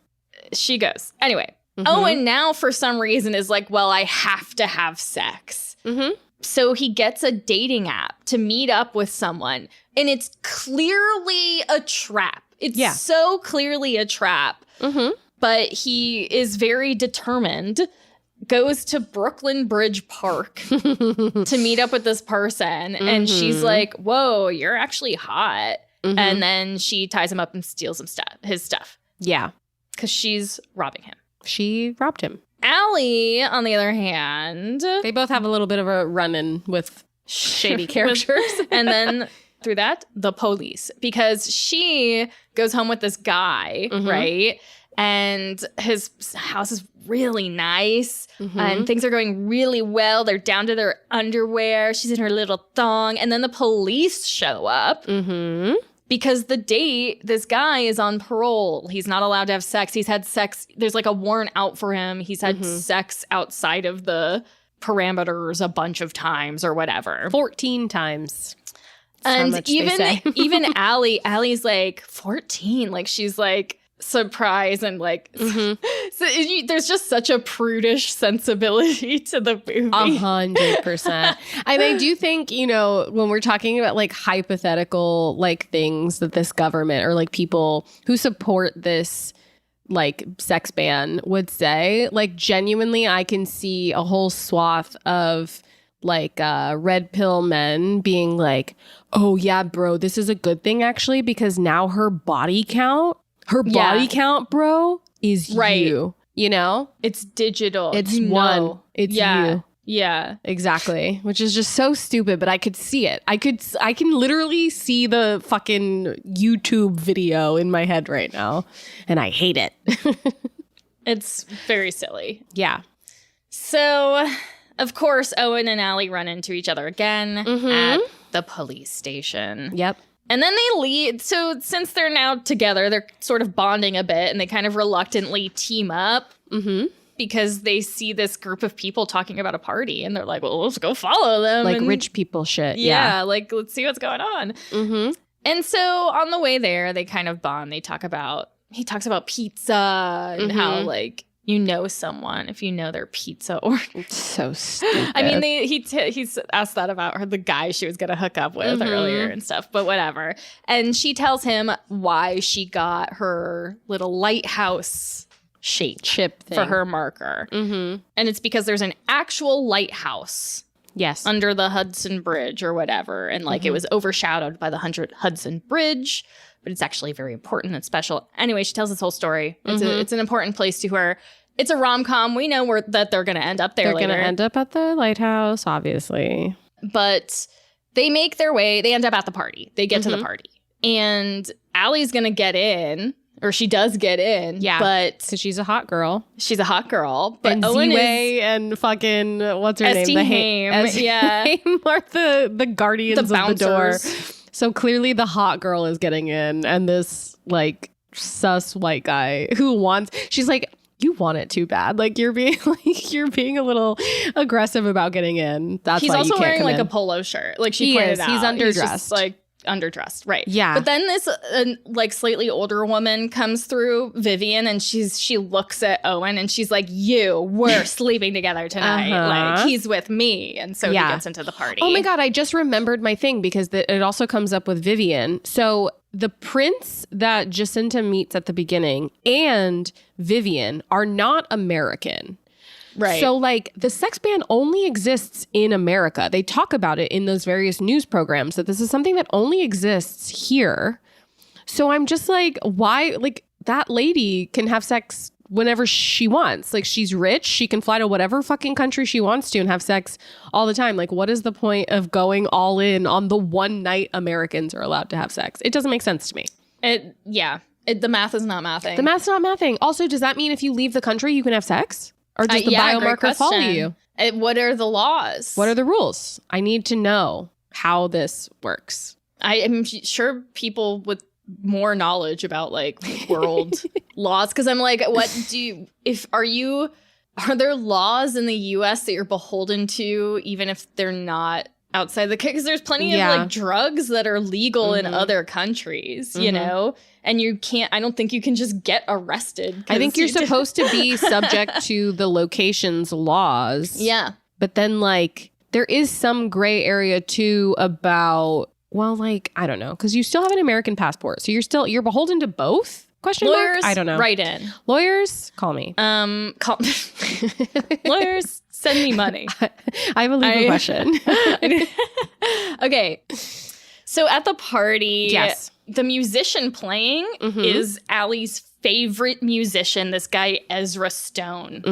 Speaker 2: She goes. Anyway. Owen now, for some reason, is like, well, I have to have sex. So he gets a dating app to meet up with someone. And it's clearly a trap. It's so clearly a trap. But he is very determined, goes to Brooklyn Bridge Park to meet up with this person. And she's like, whoa, you're actually hot. And then she ties him up and steals his stuff.
Speaker 1: Yeah.
Speaker 2: Because she's robbing him.
Speaker 1: She robbed him.
Speaker 2: Allie, on the other hand...
Speaker 1: They both have a little bit of a run-in with shady characters.
Speaker 2: And then, through that, the police. Because she goes home with this guy, right? And his house is really nice. And things are going really well. They're down to their underwear. She's in her little thong. And then the police show up. Because this guy is on parole. He's not allowed to have sex. He's had sex. There's like a warrant out for him. He's had sex outside of the parameters a bunch of times or whatever.
Speaker 1: 14 times.
Speaker 2: And even Allie's like, 14? Like, she's like surprised and like, so there's just such a prudish sensibility to the movie.
Speaker 1: 100%. And I do think, when we're talking about like hypothetical like things that this government or like people who support this like sex ban would say, like genuinely, I can see a whole swath of like red pill men being like, oh yeah, bro, this is a good thing actually, because now her body count, bro, is you.
Speaker 2: It's digital.
Speaker 1: It's one. It's you.
Speaker 2: Yeah.
Speaker 1: Exactly. Which is just so stupid, but I could see it. I can literally see the fucking YouTube video in my head right now, and I hate it.
Speaker 2: It's very silly.
Speaker 1: Yeah.
Speaker 2: So, of course, Owen and Allie run into each other again at the police station.
Speaker 1: Yep.
Speaker 2: And then they leave. So since they're now together, they're sort of bonding a bit, and they kind of reluctantly team up because they see this group of people talking about a party, and they're like, well, let's go follow them.
Speaker 1: Like
Speaker 2: and,
Speaker 1: rich people shit.
Speaker 2: yeah, like, let's see what's going on. And so on the way there, they kind of bond. He talks about pizza and how, like, you know someone if you know their pizza order.
Speaker 1: So stupid.
Speaker 2: I mean, he's asked that about her, the guy she was going to hook up with earlier and stuff, but whatever. And she tells him why she got her little lighthouse shape
Speaker 1: chip thing
Speaker 2: for her marker. And it's because there's an actual lighthouse under the Hudson Bridge or whatever. And like it was overshadowed by the Hudson Bridge, but it's actually very important and special. Anyway, she tells this whole story. It's an important place to her. It's a rom-com. We know that they're going to end up there later.
Speaker 1: They're going to end up at the lighthouse, obviously.
Speaker 2: But they make their way. They end up at the party. They get to the party. And Allie's going to get in, or she does get in.
Speaker 1: Yeah,
Speaker 2: but
Speaker 1: because she's a hot girl.
Speaker 2: She's a hot girl. But
Speaker 1: and
Speaker 2: Owen
Speaker 1: Z-Way and fucking, what's her
Speaker 2: S.T.
Speaker 1: name?
Speaker 2: Haim.
Speaker 1: Are the guardians of the door. So clearly the hot girl is getting in, and this like sus white guy who wants, she's like, you want it too bad. Like you're being a little aggressive about getting in. That's
Speaker 2: he's
Speaker 1: why
Speaker 2: also
Speaker 1: you can't
Speaker 2: wearing
Speaker 1: come
Speaker 2: like
Speaker 1: in.
Speaker 2: a polo shirt. Like she pointed out.
Speaker 1: He's underdressed.
Speaker 2: He's just, like underdressed, right?
Speaker 1: Yeah.
Speaker 2: But then this like slightly older woman comes through, Vivian, and she looks at Owen and she's like, we're sleeping together tonight. Like he's with me, and so he gets into the party.
Speaker 1: Oh my god, I just remembered my thing because it also comes up with Vivian. So the prince that Jacinta meets at the beginning and Vivian are not American.
Speaker 2: Right.
Speaker 1: So, like, the sex ban only exists in America. They talk about it in those various news programs that this is something that only exists here. So I'm just like, why? Like, that lady can have sex whenever she wants. Like, she's rich. She can fly to whatever fucking country she wants to and have sex all the time. Like, what is the point of going all in on the one night Americans are allowed to have sex? It doesn't make sense to me.
Speaker 2: The math is not mathing.
Speaker 1: The math's not mathing. Also, does that mean if you leave the country, you can have sex? Or does the biomarker follow you?
Speaker 2: What are the laws?
Speaker 1: What are the rules? I need to know how this works.
Speaker 2: I am sure people with more knowledge about like world laws, because I'm like, are there laws in the US that you're beholden to even if they're not outside the because there's plenty of like drugs that are legal in other countries, you know, and I don't think you can just get arrested.
Speaker 1: I think you're supposed to be subject to the location's laws.
Speaker 2: Yeah.
Speaker 1: But then like there is some gray area too about, well, like, I don't know, because you still have an American passport. So you're beholden to both? Question
Speaker 2: Lawyers,
Speaker 1: mark? I don't know.
Speaker 2: Write in.
Speaker 1: Lawyers, call me.
Speaker 2: Lawyers, send me money.
Speaker 1: I have a legal question.
Speaker 2: Okay. So at the party,
Speaker 1: yes,
Speaker 2: the musician playing is Allie's favorite musician, this guy Ezra Stone.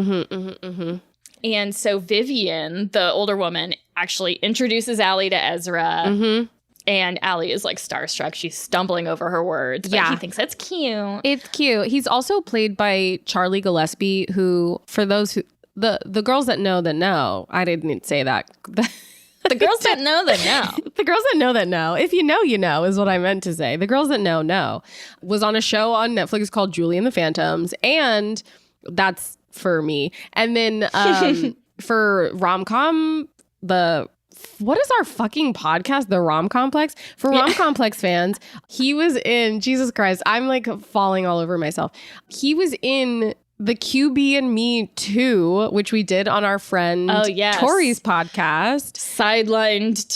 Speaker 2: And so Vivian, the older woman, actually introduces Allie to Ezra. And Allie is like starstruck. She's stumbling over her words. But he thinks that's cute.
Speaker 1: It's cute. He's also played by Charlie Gillespie, who, for those who, the girls that know, I didn't say that.
Speaker 2: The girls that know that know.
Speaker 1: The girls that know. If you know, you know, is what I meant to say. The girls that know. Was on a show on Netflix called Julie and the Phantoms. And that's for me. And then for rom-com, what is our fucking podcast? The Rom Complex? For Rom Complex fans, he was in, Jesus Christ, I'm like falling all over myself. He was in the QB and Me 2, which we did on our friend Tori's podcast.
Speaker 2: Sidelined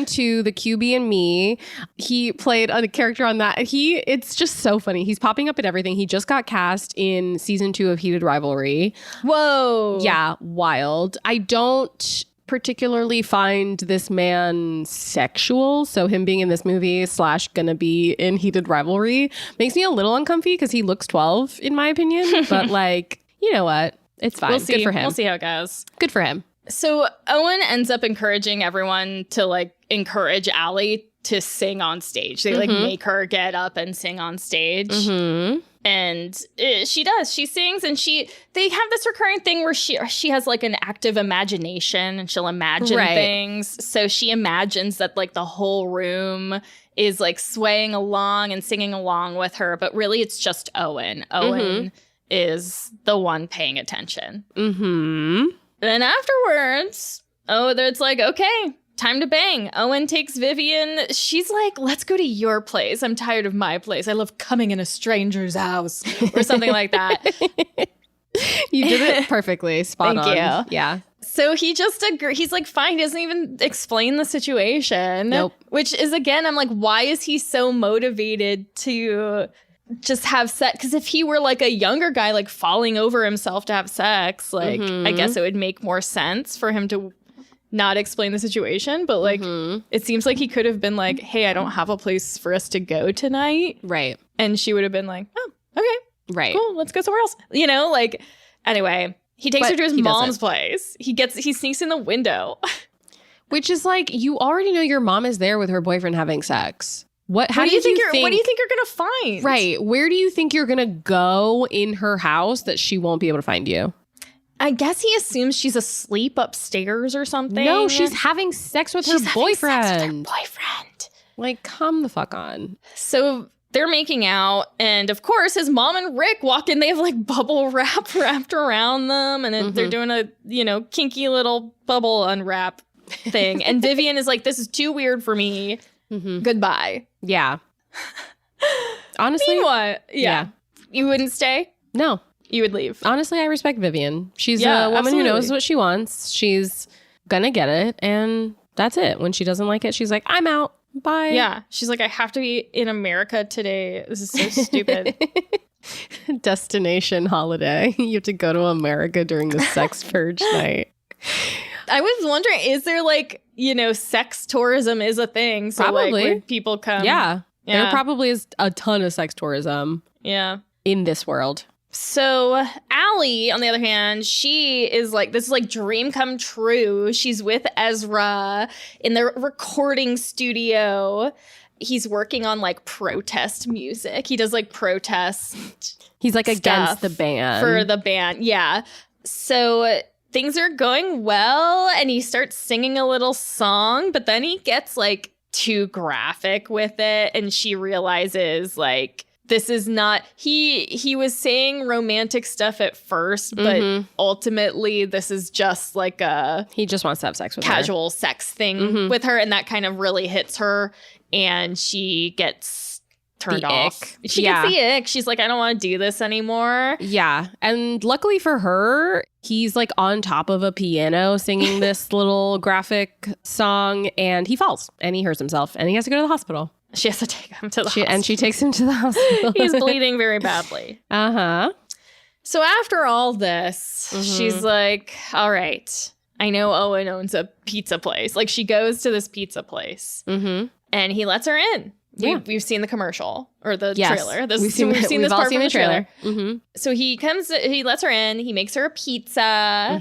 Speaker 2: to the QB and Me. He played a character on that. It's just so funny. He's popping up at everything. He just got cast in season 2 of Heated Rivalry. Whoa.
Speaker 1: Yeah, wild. I don't particularly find this man sexual, so him being in this movie / gonna be in Heated Rivalry makes me a little uncomfy because he looks 12 in my opinion, but like, you know what, it's fine.
Speaker 2: We'll see.
Speaker 1: Good for him.
Speaker 2: We'll see how it goes.
Speaker 1: Good for him.
Speaker 2: So Owen ends up encouraging everyone to like encourage Allie to sing on stage. They like make her get up and sing on stage. And she does. She sings, and they have this recurring thing where she has like an active imagination, and she'll imagine things. So she imagines that like the whole room is like swaying along and singing along with her, but really it's just Owen. Owen is the one paying attention. Then afterwards, it's like, okay, time to bang. Owen takes Vivian. She's like, let's go to your place. I'm tired of my place. I love coming in a stranger's house or something like that.
Speaker 1: You did it perfectly. Spot on.
Speaker 2: Thank you.
Speaker 1: Yeah.
Speaker 2: So he just agrees. He's like, fine. He doesn't even explain the situation.
Speaker 1: Nope.
Speaker 2: Which is, again, I'm like, why is he so motivated to just have sex? Because if he were like a younger guy, like falling over himself to have sex, like I guess it would make more sense for him to not explain the situation. But like, it seems like he could have been like, hey, I don't have a place for us to go tonight.
Speaker 1: Right.
Speaker 2: And she would have been like, oh, okay.
Speaker 1: Right.
Speaker 2: Cool. Let's go somewhere else. You know, like, anyway. He takes her to his mom's place. He sneaks in the window.
Speaker 1: Which is like, you already know your mom is there with her boyfriend having sex. What do you think
Speaker 2: you're gonna find?
Speaker 1: Right. Where do you think you're gonna go in her house that she won't be able to find you?
Speaker 2: I guess he assumes she's asleep upstairs or something.
Speaker 1: No, she's having sex with her boyfriend. Like, come the fuck on.
Speaker 2: So they're making out, and of course his mom and Rick walk in. They have like bubble wrap wrapped around them, and they're doing a kinky little bubble unwrap thing. And Vivian is like, this is too weird for me. Goodbye.
Speaker 1: Yeah. Honestly,
Speaker 2: what? Yeah. You wouldn't stay?
Speaker 1: No.
Speaker 2: You would leave.
Speaker 1: Honestly, I respect Vivian. She's a woman who knows what she wants. She's gonna get it, and that's it. When she doesn't like it, she's like, I'm out. Bye.
Speaker 2: Yeah. She's like, I have to be in America today. This is so stupid.
Speaker 1: Destination holiday. You have to go to America during the sex purge night.
Speaker 2: I was wondering, is there like, sex tourism is a thing? So
Speaker 1: probably.
Speaker 2: Like, when people come.
Speaker 1: Yeah. There probably is a ton of sex tourism.
Speaker 2: Yeah.
Speaker 1: In this world.
Speaker 2: So Allie, on the other hand, she is like, this is like dream come true. She's with Ezra in the recording studio. He's working on like protest music. He does like protest.
Speaker 1: He's like against the band.
Speaker 2: For the band. Yeah. So things are going well, and he starts singing a little song, but then he gets like too graphic with it, and she realizes like, this is not, he was saying romantic stuff at first, but ultimately this is just like
Speaker 1: he just wants to have sex with
Speaker 2: casual sex thing with her, and that kind of really hits her, and she gets turned off. She gets the ick. She's like, I don't want to do this anymore.
Speaker 1: Yeah. And luckily for her, he's like on top of a piano singing this little graphic song, and he falls and he hurts himself and he has to go to the hospital.
Speaker 2: She has to take him to the hospital.
Speaker 1: And she takes him to the hospital.
Speaker 2: He's bleeding very badly. So after all this, she's like, all right, I know Owen owns a pizza place. Like, she goes to this pizza place and he lets her in. Yeah. We've seen the commercial or the trailer. We've seen this part from the trailer. So he lets her in. He makes her a pizza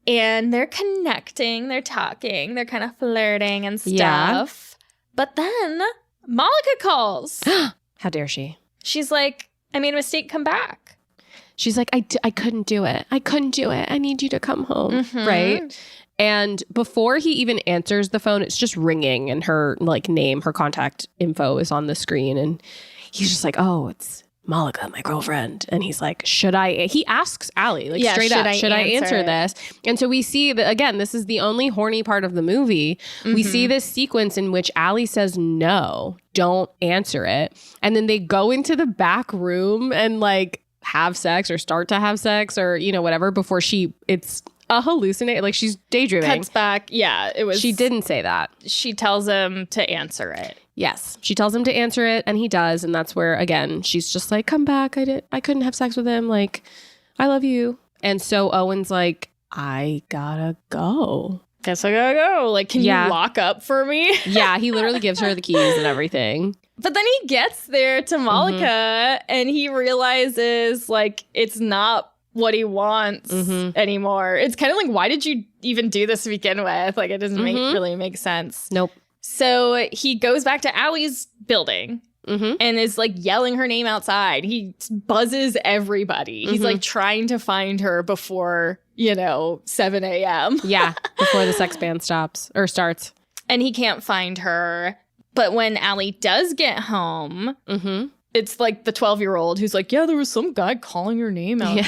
Speaker 2: and they're connecting. They're talking. They're kind of flirting and stuff. Yeah. But then Malika calls.
Speaker 1: How dare she?
Speaker 2: She's like, I made a mistake. Come back.
Speaker 1: She's like, I couldn't do it. I couldn't do it. I need you to come home. Right? And before he even answers the phone, it's just ringing, and her like name, her contact info is on the screen. And he's just like, oh, it's Malika, my girlfriend. And he's like, should I? He asks Allie, like, straight up, should I answer this? And so we see that, again, this is the only horny part of the movie. We see this sequence in which Allie says, no, don't answer it. And then they go into the back room and like have sex or start to have sex or, whatever before it's a hallucinate. Like, she's daydreaming.
Speaker 2: Cuts back. Yeah, it was.
Speaker 1: She didn't say that.
Speaker 2: She tells him to answer it.
Speaker 1: Yes. She tells him to answer it, and he does. And that's where, again, she's just like, come back. I couldn't have sex with him. Like, I love you. And so Owen's like, I gotta go.
Speaker 2: Guess I gotta go. Like, can you lock up for me?
Speaker 1: Yeah, he literally gives her the keys and everything.
Speaker 2: But then he gets there to Malika and he realizes, like, it's not what he wants anymore. It's kind of like, why did you even do this to begin with? Like, it doesn't really make sense.
Speaker 1: Nope.
Speaker 2: So he goes back to Allie's building and is like yelling her name outside. He buzzes everybody. He's like trying to find her before, 7 a.m.
Speaker 1: Yeah, before the sex band starts.
Speaker 2: And he can't find her. But when Allie does get home, it's like the 12-year-old who's like, yeah, there was some guy calling your name out,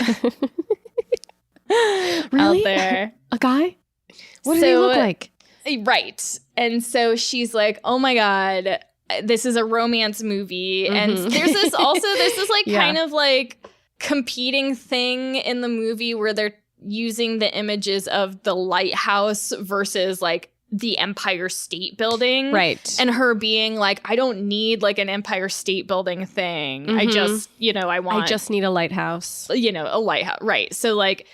Speaker 1: Really?
Speaker 2: out there.
Speaker 1: A guy? What did he look like?
Speaker 2: Right. And so she's like, oh my God, this is a romance movie. And there's this like kind of like competing thing in the movie where they're using the images of the lighthouse versus like the Empire State Building.
Speaker 1: Right.
Speaker 2: And her being like, I don't need like an Empire State Building thing. I just, I
Speaker 1: just need a lighthouse.
Speaker 2: a lighthouse. Right. So like,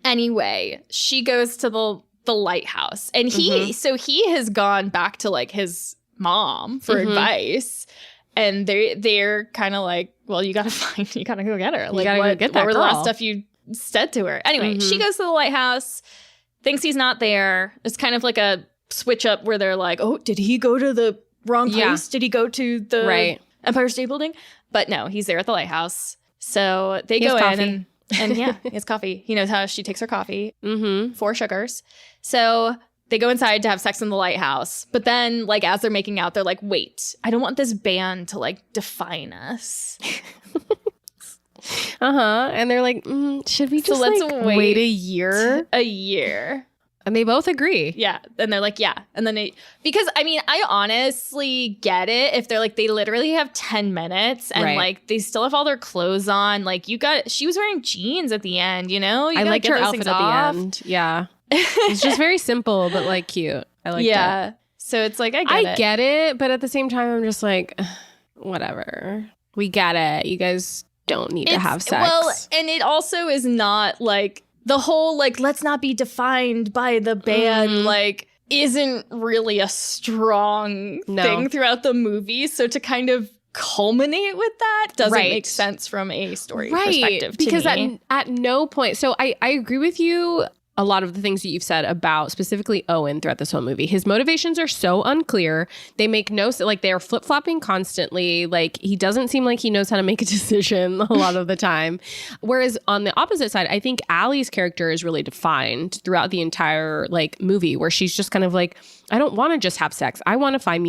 Speaker 2: anyway, she goes to the lighthouse and he has gone back to like his mom for advice. And they're kind of like, well, you gotta go get her. Like, what were the last stuff you said to her? Anyway, she goes to the lighthouse, thinks he's not there. It's kind of like a switch up where they're like, oh, did he go to the wrong place?
Speaker 1: Yeah.
Speaker 2: Did he go to the Empire State Building? But no, he's there at the lighthouse. So they go in and yeah, he has coffee. He knows how she takes her coffee. 4 sugars. So they go inside to have sex in the lighthouse. But then, like, as they're making out, they're like, wait, I don't want this band to, like, define us.
Speaker 1: And they're like, should we just wait a year?
Speaker 2: A year.
Speaker 1: And they both agree.
Speaker 2: Yeah. And they're like, yeah. And then because I mean, I honestly get it if they're like, they literally have 10 minutes and like they still have all their clothes on. Like she was wearing jeans at the end, I
Speaker 1: liked her outfit at the end. Yeah. It's just very simple, but like cute. I like that.
Speaker 2: Yeah. So it's like, I
Speaker 1: get it. But at the same time, I'm just like, whatever. We get it. You guys don't need to have sex.
Speaker 2: Well, and it also is not like, the whole, like, let's not be defined by the band, like, isn't really a strong thing throughout the movie. So to kind of culminate with that doesn't make sense from a story perspective to
Speaker 1: because
Speaker 2: me.
Speaker 1: At no point. So I agree with you a lot of the things that you've said about specifically Owen throughout this whole movie. His motivations are so unclear. They make no sense. Like, they're flip-flopping constantly. Like, he doesn't seem like he knows how to make a decision a lot of the time. Whereas on the opposite side, I think Allie's character is really defined throughout the entire like movie, where she's just kind of like, I don't want to just have sex. I want to find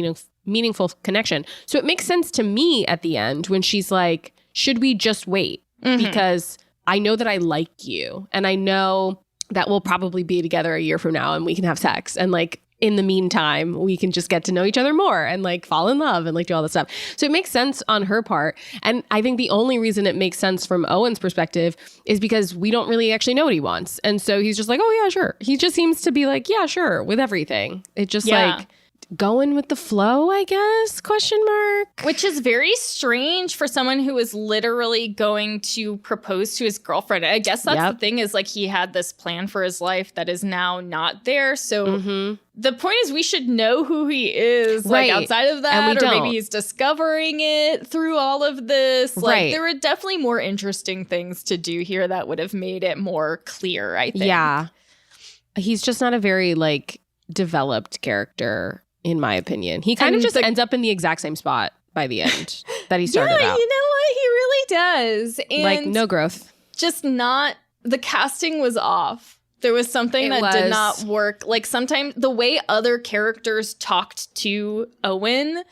Speaker 1: meaningful connection. So it makes sense to me at the end when she's like, should we just wait? Because I know that I like you and I know that we'll probably be together a year from now and we can have sex. And like, in the meantime, we can just get to know each other more and like fall in love and like do all this stuff. So it makes sense on her part. And I think the only reason it makes sense from Owen's perspective is because we don't really actually know what he wants. And so he's just like, oh yeah, sure. He just seems to be like, yeah, sure, with everything. It just like going with the flow, I guess, ?
Speaker 2: Which is very strange for someone who is literally going to propose to his girlfriend. I guess that's the thing, is like he had this plan for his life that is now not there. So the point is we should know who he is, like outside of that, or maybe he's discovering it through all of this. Like there were definitely more interesting things to do here that would have made it more clear, I think. Yeah.
Speaker 1: He's just not a very like developed character, in my opinion. He kind of just ends up in the exact same spot by the end that he started out.
Speaker 2: You know what? He really does. And
Speaker 1: like, no growth.
Speaker 2: Just not, the casting was off. There was something that did not work. Like, sometimes the way other characters talked to Owen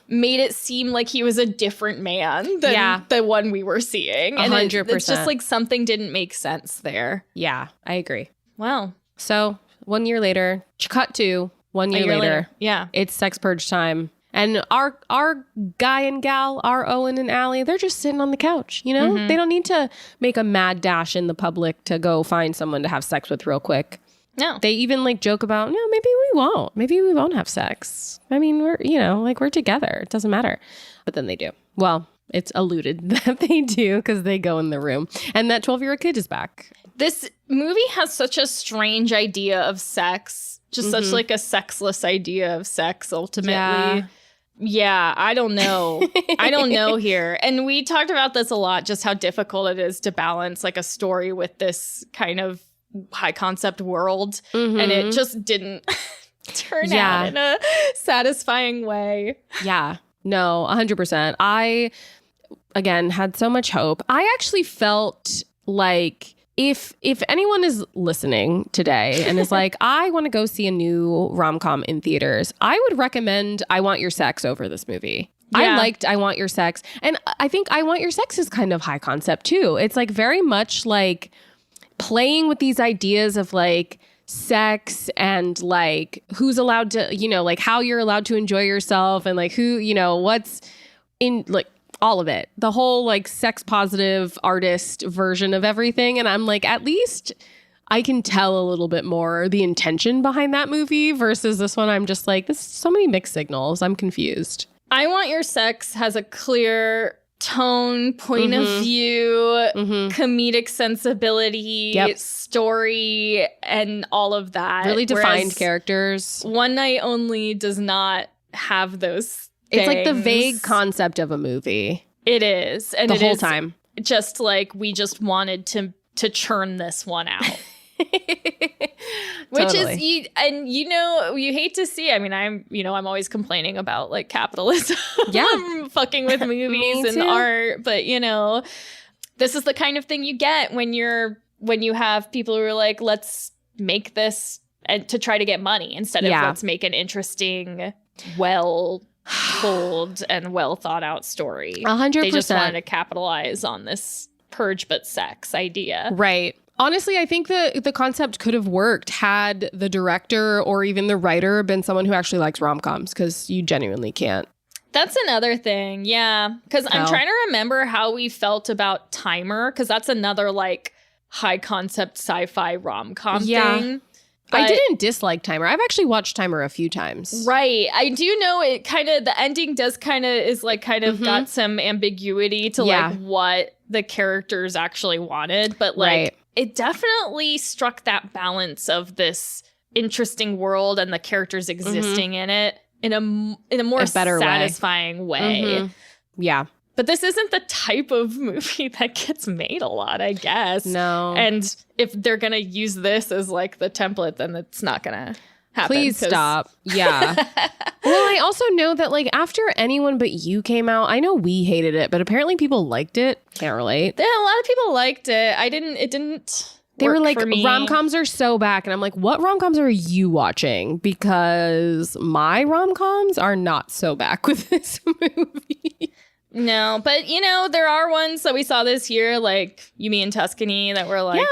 Speaker 2: made it seem like he was a different man than the one we were seeing. 100%. And it's just like something didn't make sense there.
Speaker 1: Yeah, I agree.
Speaker 2: Wow.
Speaker 1: So 1 year later, cut to 1 year later.
Speaker 2: Yeah.
Speaker 1: It's sex purge time. And our guy and gal, our Owen and Allie, they're just sitting on the couch, They don't need to make a mad dash in the public to go find someone to have sex with real quick.
Speaker 2: No.
Speaker 1: They even like joke about, no, maybe we won't. Maybe we won't have sex. I mean, we're together. It doesn't matter. But then they do. Well, it's alluded that they do because they go in the room. And that 12-year-old kid is back.
Speaker 2: This movie has such a strange idea of sex. Just such like a sexless idea of sex, ultimately. Yeah, I don't know. I don't know here. And we talked about this a lot, just how difficult it is to balance like a story with this kind of high concept world. And it just didn't turn out in a satisfying way.
Speaker 1: Yeah. No, 100%. I, again, had so much hope. I actually felt like if anyone is listening today and is like, I want to go see a new rom-com in theaters, I would recommend I Want Your Sex over this movie. Yeah. I liked I Want Your Sex. And I think I Want Your Sex is kind of high concept too. It's like very much like playing with these ideas of like sex and like who's allowed to, you know, like how you're allowed to enjoy yourself and like who, you know, what's in like all of it, the whole like sex positive artist version of everything. And I'm like, at least I can tell a little bit more the intention behind that movie versus this one. I'm just like, this is so many mixed signals. I'm confused.
Speaker 2: I Want Your Sex has a clear tone, point of view, comedic sensibility, story, and all of that.
Speaker 1: Really defined characters.
Speaker 2: One Night Only does not have those
Speaker 1: It's
Speaker 2: things.
Speaker 1: like the vague concept of a movie.
Speaker 2: It is. And
Speaker 1: the
Speaker 2: it
Speaker 1: whole
Speaker 2: is
Speaker 1: time.
Speaker 2: Just like we just wanted to churn this one out. Which
Speaker 1: Totally.
Speaker 2: is, you know, you hate to see. I mean, I'm always complaining about like capitalism, fucking with movies and art. But you know, this is the kind of thing you get when you have people who are like, let's make this and to try to get money instead of let's make an interesting, well told and well thought out story.
Speaker 1: 100%.
Speaker 2: They just wanted to capitalize on this purge but sex idea,
Speaker 1: right? Honestly, I think the concept could have worked had the director or even the writer been someone who actually likes rom-coms, because you genuinely can't.
Speaker 2: That's another thing, yeah. Because I'm trying to remember how we felt about Timer, because that's another like high concept sci-fi rom-com thing.
Speaker 1: I didn't dislike Timer. I've actually watched Timer a few times.
Speaker 2: Right. I do know it kind of, the ending does kind of is like kind of got some ambiguity to like what the characters actually wanted. But like it definitely struck that balance of this interesting world and the characters existing in it in a more
Speaker 1: better
Speaker 2: satisfying way.
Speaker 1: Yeah.
Speaker 2: But this isn't the type of movie that gets made a lot, I guess.
Speaker 1: No.
Speaker 2: And if they're going to use this as like the template, then it's not going to happen.
Speaker 1: Please stop. Yeah. Well, I also know that like after Anyone But You came out, I know we hated it, but apparently people liked it. Can't relate.
Speaker 2: Yeah, a lot of people liked it. It didn't
Speaker 1: They
Speaker 2: work
Speaker 1: were like,
Speaker 2: for me.
Speaker 1: rom-coms are so back. And I'm like, what rom-coms are you watching? Because my rom-coms are not so back with this movie.
Speaker 2: No, but you know, there are ones that we saw this year, like You, Me, and Tuscany, that were like,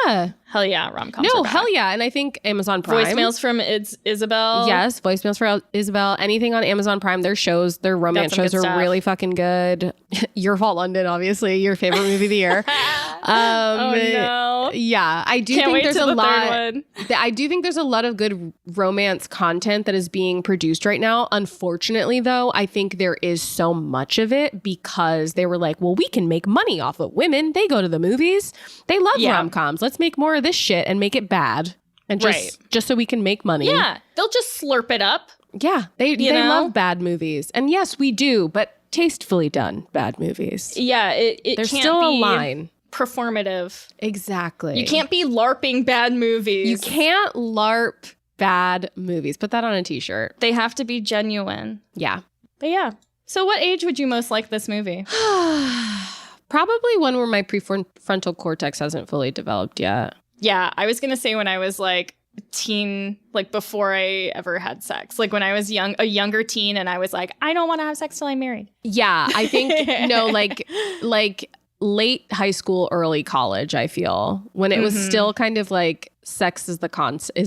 Speaker 2: hell yeah, rom-coms are back.
Speaker 1: Hell yeah. And I think Amazon Prime.
Speaker 2: Voicemails from Isabel.
Speaker 1: Yes, Voicemails for Isabel. Anything on Amazon Prime, their shows, their romance shows are really fucking good. Your Fault London, obviously, your favorite movie of the year.
Speaker 2: Oh no.
Speaker 1: Yeah, I do think there's a lot. I do think there's a lot of good romance content that is being produced right now. Unfortunately, though, I think there is so much of it because they were like, well, we can make money off of women. They go to the movies. They love rom-coms. Let's make more of this shit and make it bad. And just so we can make money.
Speaker 2: Yeah, they'll just slurp it up.
Speaker 1: Yeah, they love bad movies. And yes, we do, but tastefully done bad movies.
Speaker 2: Yeah,
Speaker 1: there's
Speaker 2: can't
Speaker 1: still
Speaker 2: be
Speaker 1: a line.
Speaker 2: Performative.
Speaker 1: Exactly.
Speaker 2: You can't be LARPing bad movies.
Speaker 1: You can't LARP bad movies. Put that on a t-shirt.
Speaker 2: They have to be genuine.
Speaker 1: Yeah.
Speaker 2: But yeah. So what age would you most like this movie?
Speaker 1: Probably one where my prefrontal cortex hasn't fully developed yet.
Speaker 2: Yeah, I was going to say when I was like teen, like before I ever had sex. Like when I was a younger teen and I was like, I don't want to have sex till I'm married.
Speaker 1: Yeah, I think, no, like late high school, early college, I feel. When it was still kind of like sex is a concept.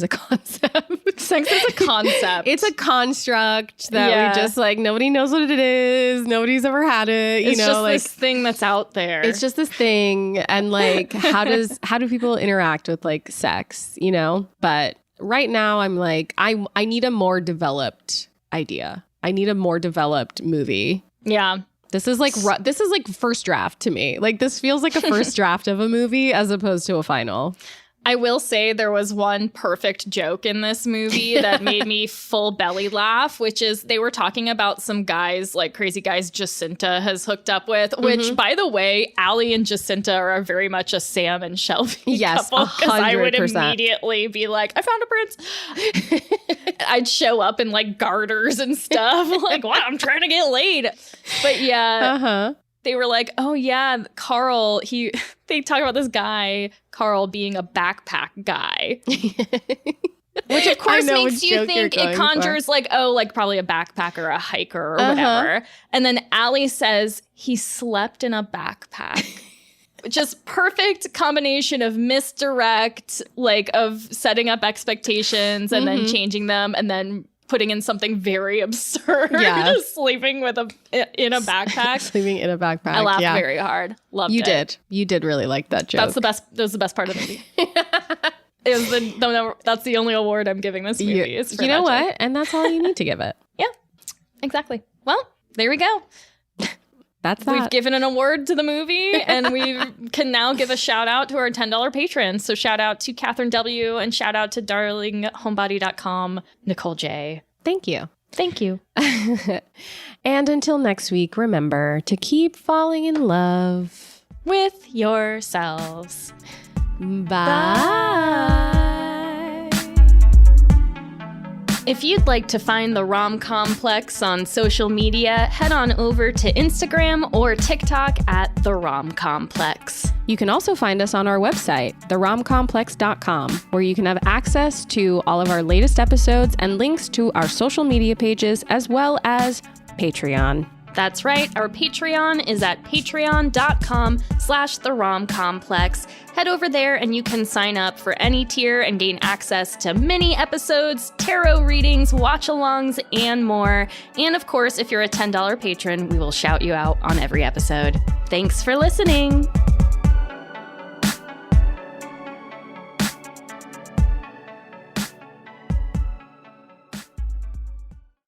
Speaker 2: Sex is a concept.
Speaker 1: It's a construct that we just like, nobody knows what it is. Nobody's ever had it.
Speaker 2: It's
Speaker 1: know,
Speaker 2: just
Speaker 1: like
Speaker 2: this thing that's out there.
Speaker 1: It's just this thing. And like, how do people interact with like sex, you know? But right now I'm like, I need a more developed idea. I need a more developed movie.
Speaker 2: Yeah.
Speaker 1: This is like first draft to me. Like this feels like a first draft of a movie as opposed to a final.
Speaker 2: I will say there was one perfect joke in this movie that made me full belly laugh, which is they were talking about some guys, like crazy guys Jacinta has hooked up with, which, by the way, Allie and Jacinta are very much a Sam and Shelby couple. Because I would immediately be like, I found a prince. I'd show up in like garters and stuff. Like, wow, I'm trying to get laid. But yeah. They were like, oh, yeah, Carl, they talk about this guy, Carl, being a backpack guy. Which, of course, makes you think it conjures like, oh, like probably a backpacker, a hiker or whatever. And then Allie says he slept in a backpack. Just perfect combination of misdirect, like of setting up expectations and then changing them and then putting in something very absurd. Yeah. Sleeping in a backpack.
Speaker 1: Sleeping in a backpack.
Speaker 2: I laughed very hard. Loved it.
Speaker 1: You did really like that joke.
Speaker 2: That was the best part of the movie. That's the only award I'm giving this movie.
Speaker 1: You know what? Joke. And that's all you need to give it.
Speaker 2: Yeah, exactly. Well, there we go.
Speaker 1: That's that.
Speaker 2: We've given an award to the movie, and we can now give a shout out to our $10 patrons. So shout out to Catherine W. and shout out to darlinghomebody.com, Nicole J.
Speaker 1: Thank you.
Speaker 2: Thank you.
Speaker 1: And until next week, remember to keep falling in love
Speaker 2: with yourselves.
Speaker 1: Bye.
Speaker 2: If you'd like to find the Rom-Complex on social media, head on over to Instagram or TikTok at The Rom-Complex.
Speaker 1: You can also find us on our website, theromcomplex.com, where you can have access to all of our latest episodes and links to our social media pages, as well as Patreon.
Speaker 2: That's right. Our Patreon is at patreon.com/theromcomplex. Head over there and you can sign up for any tier and gain access to mini episodes, tarot readings, watch-alongs, and more. And of course, if you're a $10 patron, we will shout you out on every episode. Thanks for listening.